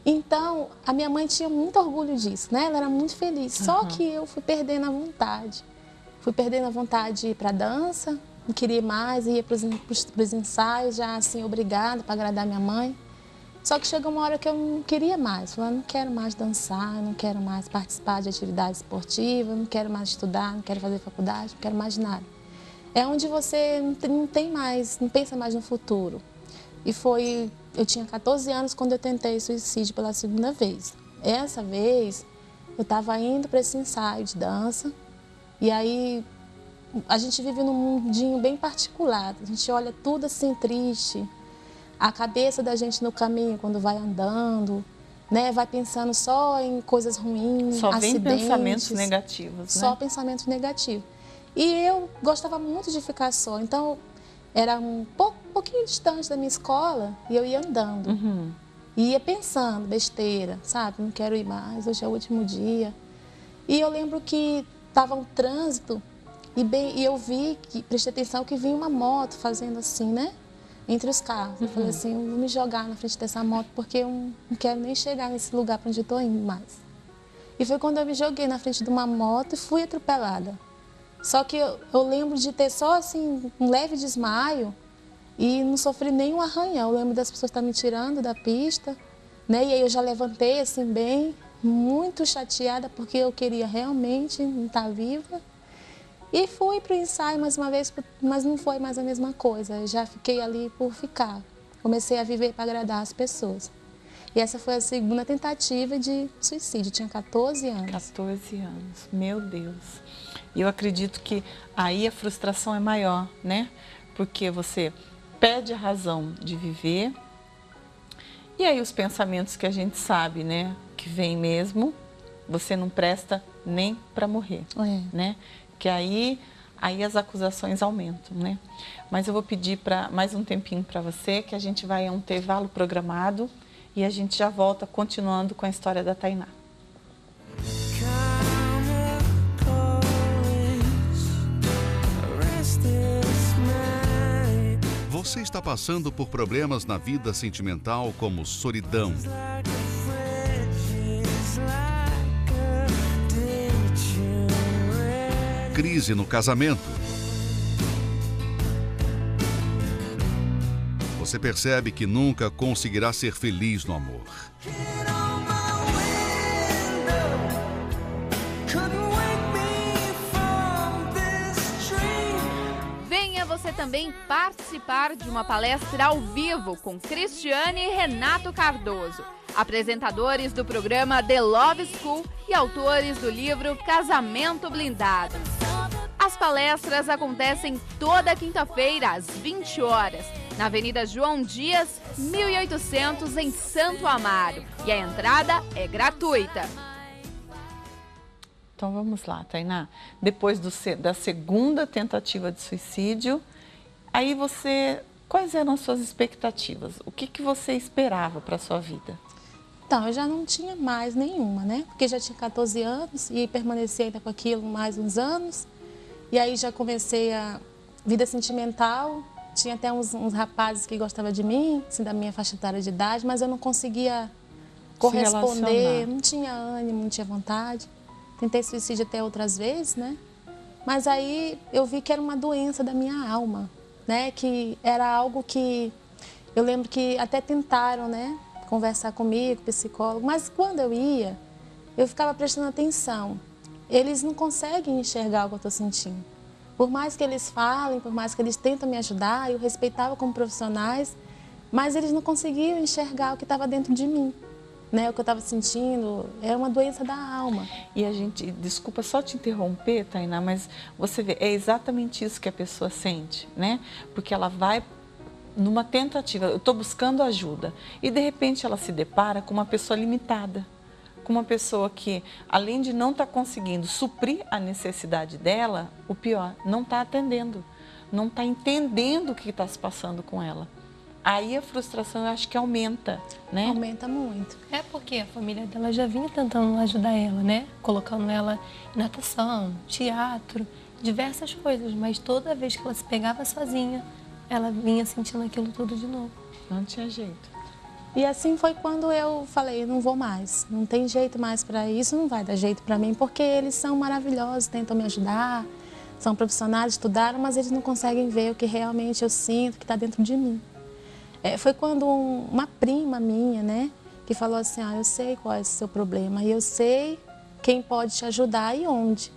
Então, a minha mãe tinha muito orgulho disso, né? Ela era muito feliz. Só que eu fui perdendo a vontade. Fui perdendo a vontade de ir para a dança, não queria mais, ia para os ensaios, já assim, obrigada para agradar minha mãe. Só que chegou uma hora que eu não queria mais, falando, não quero mais dançar, não quero mais participar de atividades esportivas, não quero mais estudar, não quero fazer faculdade, não quero mais nada. é onde você não pensa mais no futuro. E eu tinha 14 anos quando eu tentei suicídio pela segunda vez. Essa vez, eu estava indo para esse ensaio de dança, e aí a gente vive num mundinho bem particular. A gente olha tudo assim triste, a cabeça da gente no caminho quando vai andando, né? Vai pensando só em coisas ruins, só acidentes. Só vem pensamentos negativos, né? Só pensamentos negativos. E eu gostava muito de ficar só, então era um pouquinho distante da minha escola e eu ia andando. Uhum. E ia pensando, besteira, sabe? Não quero ir mais, hoje é o último dia. E eu lembro que estava um trânsito e eu prestei atenção que vinha uma moto fazendo assim, né? Entre os carros. Eu falei assim, eu vou me jogar na frente dessa moto porque eu não quero nem chegar nesse lugar para onde eu estou indo mais. E foi quando eu me joguei na frente de uma moto e fui atropelada. Só que eu lembro de ter só assim um leve desmaio e não sofri nenhum arranhão. Eu lembro das pessoas estarem me tirando da pista, né? E aí eu já levantei assim bem, muito chateada porque eu queria realmente estar viva. E fui para o ensaio mais uma vez, mas não foi mais a mesma coisa. Eu já fiquei ali por ficar. Comecei a viver para agradar as pessoas. E essa foi a segunda tentativa de suicídio. Eu tinha 14 anos. 14 anos, meu Deus. E eu acredito que aí a frustração é maior, né? Porque você perde a razão de viver. E aí os pensamentos que a gente sabe, né? Que vem mesmo, você não presta nem para morrer, né? Que aí as acusações aumentam, né? Mas eu vou pedir para mais um tempinho para você, que a gente vai a um intervalo programado e a gente já volta continuando com a história da Tainá. Você está passando por problemas na vida sentimental como solidão, crise no casamento. Você percebe que nunca conseguirá ser feliz no amor. Venha você também participar de uma palestra ao vivo com Cristiane e Renato Cardoso, apresentadores do programa The Love School e autores do livro Casamento Blindado. As palestras acontecem toda quinta-feira, às 20 horas, na Avenida João Dias, 1800, em Santo Amaro. E a entrada é gratuita. Então vamos lá, Tainá. Depois da segunda tentativa de suicídio, aí quais eram as suas expectativas? O que você esperava para a sua vida? Então, eu já não tinha mais nenhuma, né? Porque já tinha 14 anos e permaneci ainda com aquilo mais uns anos. E aí já comecei a vida sentimental. Tinha até uns rapazes que gostavam de mim, assim, da minha faixa etária de idade, mas eu não conseguia corresponder, não tinha ânimo, não tinha vontade. Tentei suicídio até outras vezes, né? Mas aí eu vi que era uma doença da minha alma, né? Que era algo que eu lembro que até tentaram, né? Conversar comigo, psicólogo, mas quando eu ia, eu ficava prestando atenção. Eles não conseguem enxergar o que eu estou sentindo. Por mais que eles falem, por mais que eles tentam me ajudar, eu respeitava como profissionais, mas eles não conseguiam enxergar o que estava dentro de mim. Né, o que eu estava sentindo é uma doença da alma. E a gente, desculpa só te interromper, Tainá, mas você vê, é exatamente isso que a pessoa sente, né? Porque ela vai numa tentativa, eu estou buscando ajuda, e de repente ela se depara com uma pessoa limitada, com uma pessoa que, além de não estar conseguindo suprir a necessidade dela, o pior, não está atendendo, não está entendendo o que está se passando com ela. Aí a frustração, eu acho que aumenta, né? Aumenta muito. É porque a família dela já vinha tentando ajudar ela, né? Colocando ela em natação, teatro, diversas coisas. Mas toda vez que ela se pegava sozinha, ela vinha sentindo aquilo tudo de novo. Não tinha jeito. E assim foi quando eu falei, não vou mais. Não tem jeito mais para isso, não vai dar jeito para mim. Porque eles são maravilhosos, tentam me ajudar, são profissionais, estudaram, mas eles não conseguem ver o que realmente eu sinto, que está dentro de mim. Foi quando uma prima minha, né, que falou assim, eu sei qual é o seu problema e eu sei quem pode te ajudar e onde.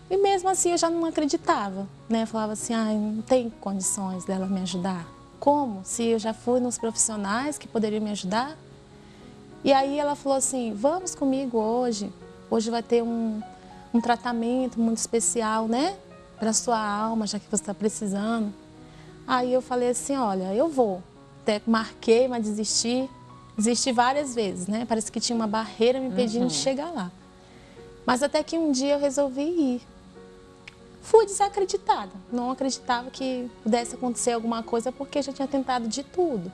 E mesmo assim eu já não acreditava, né? Eu falava assim, não tem condições dela me ajudar. Como? Se eu já fui nos profissionais que poderiam me ajudar. E aí ela falou assim, vamos comigo hoje. Hoje vai ter um tratamento muito especial, né? Para sua alma, já que você está precisando. Aí eu falei assim, olha, eu vou. Até marquei, mas desisti. Desisti várias vezes, né? Parece que tinha uma barreira me impedindo de chegar lá. Mas até que um dia eu resolvi ir. Fui desacreditada. Não acreditava que pudesse acontecer alguma coisa porque já tinha tentado de tudo.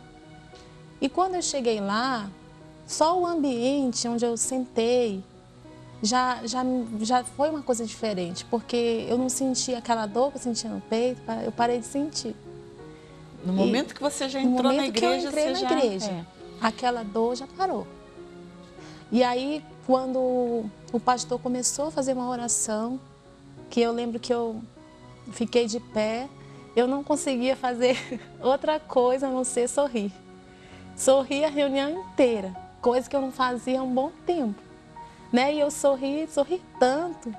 E quando eu cheguei lá, só o ambiente onde eu sentei já foi uma coisa diferente. Porque eu não sentia aquela dor que eu sentia no peito, eu parei de sentir. No momento que você já entrou na igreja, que eu entrei na igreja, aquela dor já parou. E aí, quando o pastor começou a fazer uma oração, que eu lembro que eu fiquei de pé, eu não conseguia fazer outra coisa a não ser sorrir. Sorri a reunião inteira, coisa que eu não fazia há um bom tempo. Né? E eu sorri tanto.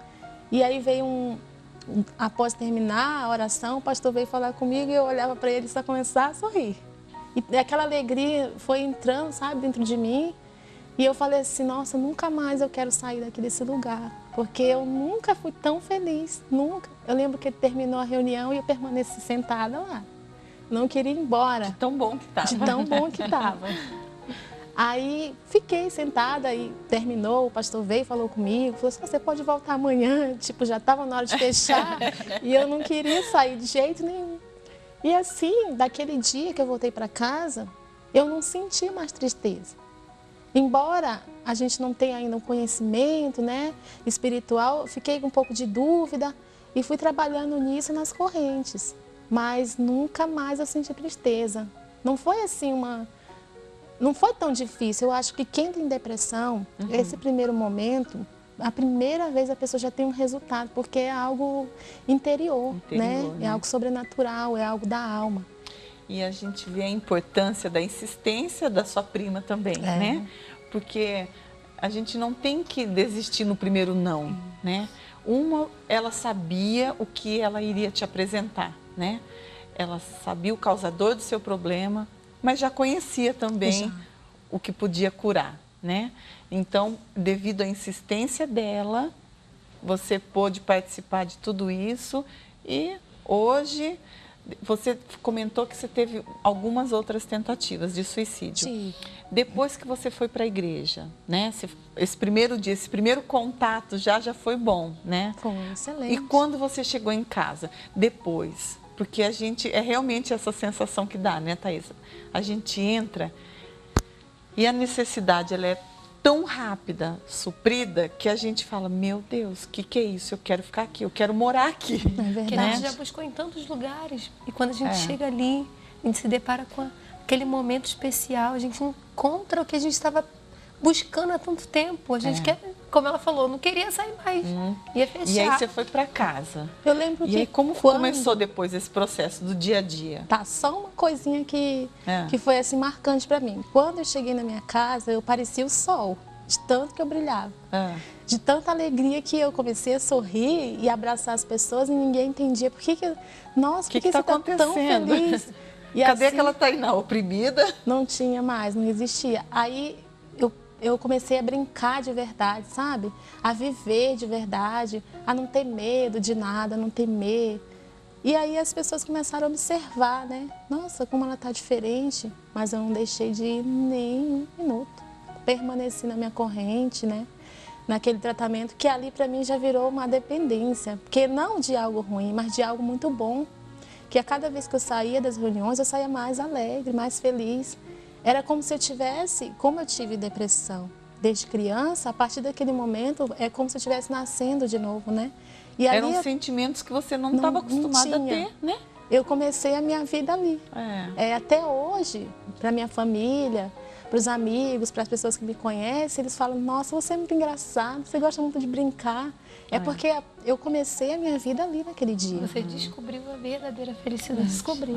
E aí veio após terminar a oração, o pastor veio falar comigo e eu olhava para ele e só começava a sorrir. E aquela alegria foi entrando, sabe, dentro de mim. E eu falei assim, nossa, nunca mais eu quero sair daqui desse lugar. Porque eu nunca fui tão feliz, nunca. Eu lembro que terminou a reunião e eu permaneci sentada lá. Não queria ir embora. De tão bom que estava. De tão bom que estava. Aí fiquei sentada e terminou, o pastor veio, falou comigo, falou assim, você pode voltar amanhã, tipo, já estava na hora de fechar e eu não queria sair de jeito nenhum. E assim, daquele dia que eu voltei para casa, eu não senti mais tristeza. Embora a gente não tenha ainda um conhecimento, né, espiritual, fiquei com um pouco de dúvida e fui trabalhando nisso nas correntes. Mas nunca mais eu senti tristeza. Não foi assim Não foi tão difícil. Eu acho que quem tem depressão, esse primeiro momento, a primeira vez a pessoa já tem um resultado, porque é algo interior, né? É algo sobrenatural, é algo da alma. E a gente vê a importância da insistência da sua prima também, né? Porque a gente não tem que desistir no primeiro não, né? Ela sabia o que ela iria te apresentar, né? Ela sabia o causador do seu problema, mas já conhecia também o que podia curar, né? Então, devido à insistência dela, você pôde participar de tudo isso e hoje você comentou que você teve algumas outras tentativas de suicídio. Sim. Depois que você foi para a igreja, né? Esse primeiro dia, esse primeiro contato já foi bom, né? Foi excelente. E quando você chegou em casa, depois, porque a gente, é realmente essa sensação que dá, né, Thaisa? A gente entra e a necessidade, ela é tão rápida, suprida, que a gente fala, meu Deus, o que é isso? Eu quero ficar aqui, eu quero morar aqui. É verdade. Porque a gente já buscou em tantos lugares e quando a gente chega ali, a gente se depara com aquele momento especial, a gente encontra o que a gente estava buscando há tanto tempo. A gente quer, como ela falou, não queria sair mais. Ia fechar. E aí você foi para casa. Eu lembro que aí como começou depois esse processo do dia a dia? Tá, só uma coisinha que foi assim marcante para mim. Quando eu cheguei na minha casa, eu parecia o sol, de tanto que eu brilhava. De tanta alegria que eu comecei a sorrir e abraçar as pessoas e ninguém entendia por que nossa, por que você tá tão feliz? E cadê aquela Tainá oprimida? Não tinha mais, não existia. Aí eu comecei a brincar de verdade, sabe? A viver de verdade, a não ter medo de nada, a não temer. E aí as pessoas começaram a observar, né? Nossa, como ela tá diferente. Mas eu não deixei de ir nem um minuto. Permaneci na minha corrente, né? Naquele tratamento que ali para mim já virou uma dependência. Porque não de algo ruim, mas de algo muito bom. Que a cada vez que eu saía das reuniões, eu saía mais alegre, mais feliz. Era como se eu tivesse, como eu tive depressão desde criança, a partir daquele momento é como se eu estivesse nascendo de novo, né? E eram sentimentos que você não estava acostumada a ter, né? Eu comecei a minha vida ali. Até hoje, para minha família, para os amigos, para as pessoas que me conhecem, eles falam, nossa, você é muito engraçado, você gosta muito de brincar. Porque eu comecei a minha vida ali naquele dia. Você descobriu a verdadeira felicidade. Descobri.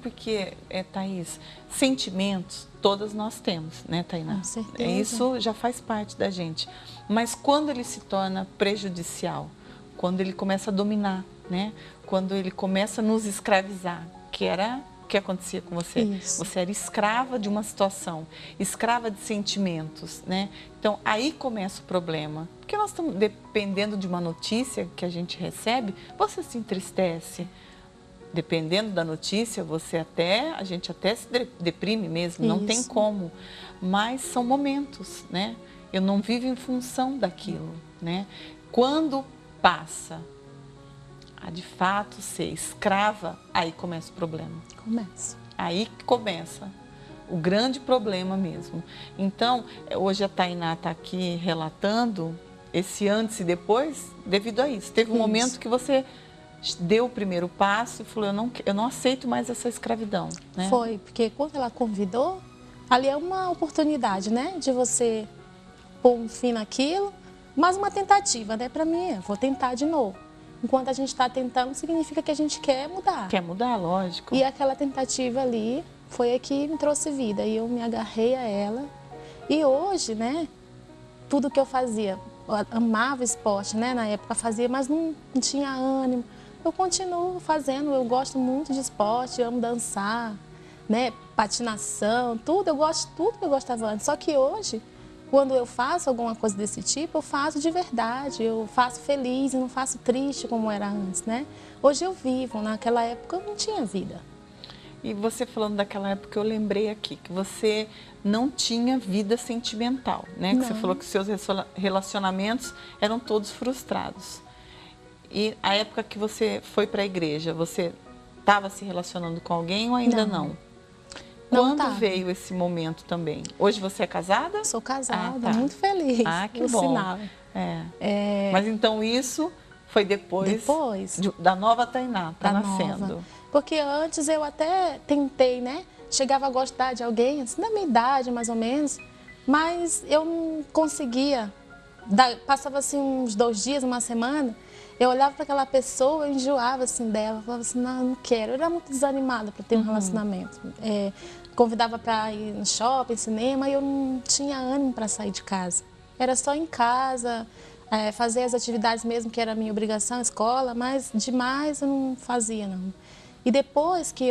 Porque, Thaís, sentimentos todas nós temos, né, Tainá? Com certeza. Isso já faz parte da gente. Mas quando ele se torna prejudicial, quando ele começa a dominar, né? Quando ele começa a nos escravizar, que era o que acontecia com você. Isso. Você era escrava de uma situação, escrava de sentimentos, né? Então, aí começa o problema. Porque nós estamos dependendo de uma notícia que a gente recebe, você se entristece. Dependendo da notícia, a gente até se deprime mesmo, não tem como. Mas são momentos, né? Eu não vivo em função daquilo, né? Quando passa a de fato ser escrava, aí começa o problema. Começa. Aí que começa o grande problema mesmo. Então, hoje a Tainá está aqui relatando esse antes e depois devido a isso. Teve um momento que você deu o primeiro passo e falou, eu não aceito mais essa escravidão, né? Foi, porque quando ela convidou, ali é uma oportunidade, né? De você pôr um fim naquilo, mas uma tentativa, né? Para mim, vou tentar de novo. Enquanto a gente está tentando, significa que a gente quer mudar. Quer mudar, lógico. E aquela tentativa ali foi a que me trouxe vida. E eu me agarrei a ela. E hoje, né? Tudo que eu fazia, eu amava esporte, né? Na época fazia, mas não tinha ânimo. Eu continuo fazendo, eu gosto muito de esporte, eu amo dançar, né? Patinação, tudo. Eu gosto de tudo que eu gostava antes. Só que hoje, quando eu faço alguma coisa desse tipo, eu faço de verdade, eu faço feliz e não faço triste como era antes, né? Hoje eu vivo, naquela época eu não tinha vida. E você falando daquela época, eu lembrei aqui que você não tinha vida sentimental, né? Que Não. você falou que seus relacionamentos eram todos frustrados. E a época que você foi para a igreja, você estava se relacionando com alguém ou ainda não? Quando tava. veio esse momento também? Hoje você é casada? Sou casada, tá. muito feliz. Ah, que por bom. sinal. Mas então isso foi depois da nova Tainá, tá nascendo. Nova. Porque antes eu até tentei, né? Chegava a gostar de alguém, assim, da minha idade mais ou menos, mas eu não conseguia. Passava assim uns 2 dias, uma semana, eu olhava para aquela pessoa, eu enjoava assim dela, falava assim, não quero. Eu era muito desanimada para ter um relacionamento. Convidava para ir no shopping, cinema, e eu não tinha ânimo para sair de casa. Era só em casa, fazer as atividades mesmo, que era a minha obrigação, escola, mas demais eu não fazia, não. E depois que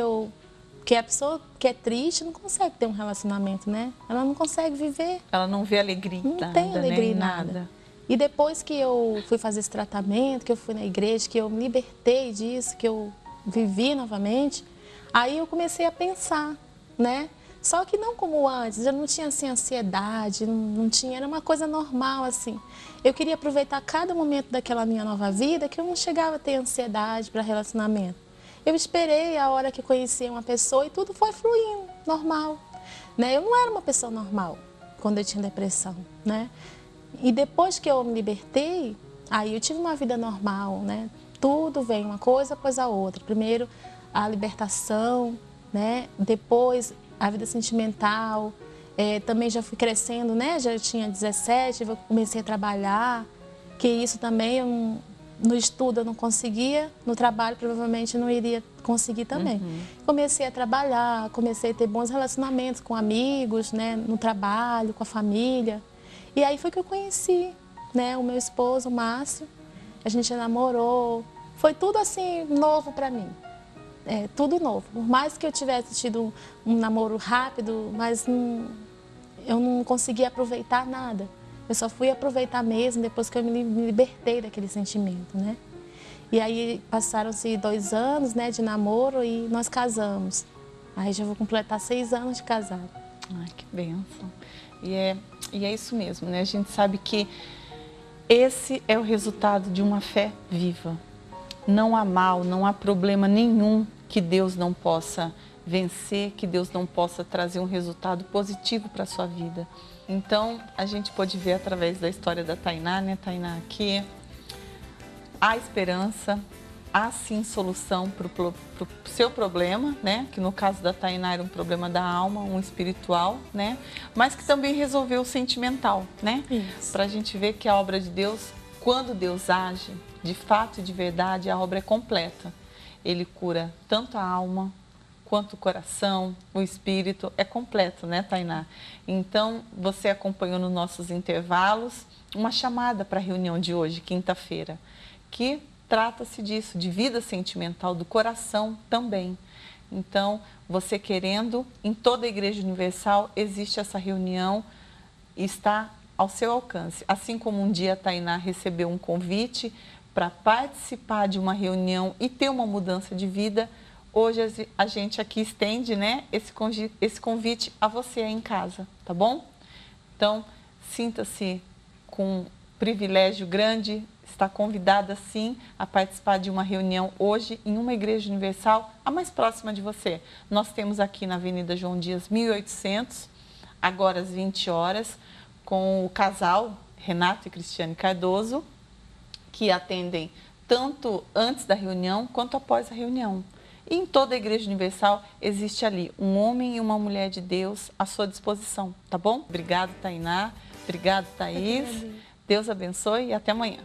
a pessoa que é triste não consegue ter um relacionamento, né? Ela não consegue viver. Ela não vê alegria em nada, Não tem alegria em né? nada. E depois que eu fui fazer esse tratamento, que eu fui na igreja, que eu me libertei disso, que eu vivi novamente, aí eu comecei a pensar, né? Só que não como antes, eu não tinha assim ansiedade, não tinha, era uma coisa normal assim. Eu queria aproveitar cada momento daquela minha nova vida, que eu não chegava a ter ansiedade para relacionamento. Eu esperei a hora que conheci uma pessoa e tudo foi fluindo, normal, né? Eu não era uma pessoa normal quando eu tinha depressão, né? E depois que eu me libertei, aí eu tive uma vida normal, né? Tudo vem uma coisa após a outra. Primeiro a libertação, né? Depois a vida sentimental. Também já fui crescendo, né? Já tinha 17, eu comecei a trabalhar, que isso também no estudo eu não conseguia, no trabalho provavelmente eu não iria conseguir também. Comecei a trabalhar, comecei a ter bons relacionamentos com amigos, né? No trabalho, com a família. E aí foi que eu conheci, né, o meu esposo, o Márcio. A gente namorou. Foi tudo assim novo para mim. Tudo novo. Por mais que eu tivesse tido um namoro rápido, mas eu não conseguia aproveitar nada. Eu só fui aproveitar mesmo depois que eu me libertei daquele sentimento, né? E aí passaram-se 2 anos, né, de namoro e nós casamos. Aí já vou completar 6 anos de casado. Ai, que bênção. E é isso mesmo, né? A gente sabe que esse é o resultado de uma fé viva. Não há mal, não há problema nenhum que Deus não possa vencer, que Deus não possa trazer um resultado positivo para a sua vida. Então, a gente pode ver através da história da Tainá, né, Tainá, que há esperança, há sim solução para o seu problema, né? Que no caso da Tainá era um problema da alma, um espiritual, né? Mas que também resolveu o sentimental, né? Para a gente ver que a obra de Deus, quando Deus age, de fato e de verdade, a obra é completa. Ele cura tanto a alma quanto o coração, o espírito, é completo, né, Tainá? Então, você acompanhou nos nossos intervalos uma chamada para a reunião de hoje, quinta-feira. que trata-se disso, de vida sentimental, do coração também. Então, você querendo, em toda a Igreja Universal existe essa reunião, está ao seu alcance. Assim como um dia a Tainá recebeu um convite para participar de uma reunião e ter uma mudança de vida, hoje a gente aqui estende, né, esse convite a você aí em casa, tá bom? Então, sinta-se com um privilégio grande, está convidada sim a participar de uma reunião hoje em uma Igreja Universal, a mais próxima de você. Nós temos aqui na Avenida João Dias, 1800, agora às 20 horas, com o casal Renato e Cristiane Cardoso, que atendem tanto antes da reunião quanto após a reunião. E em toda a Igreja Universal existe ali um homem e uma mulher de Deus à sua disposição, tá bom? Obrigado, Tainá. Obrigado, Thaís. Deus abençoe e até amanhã.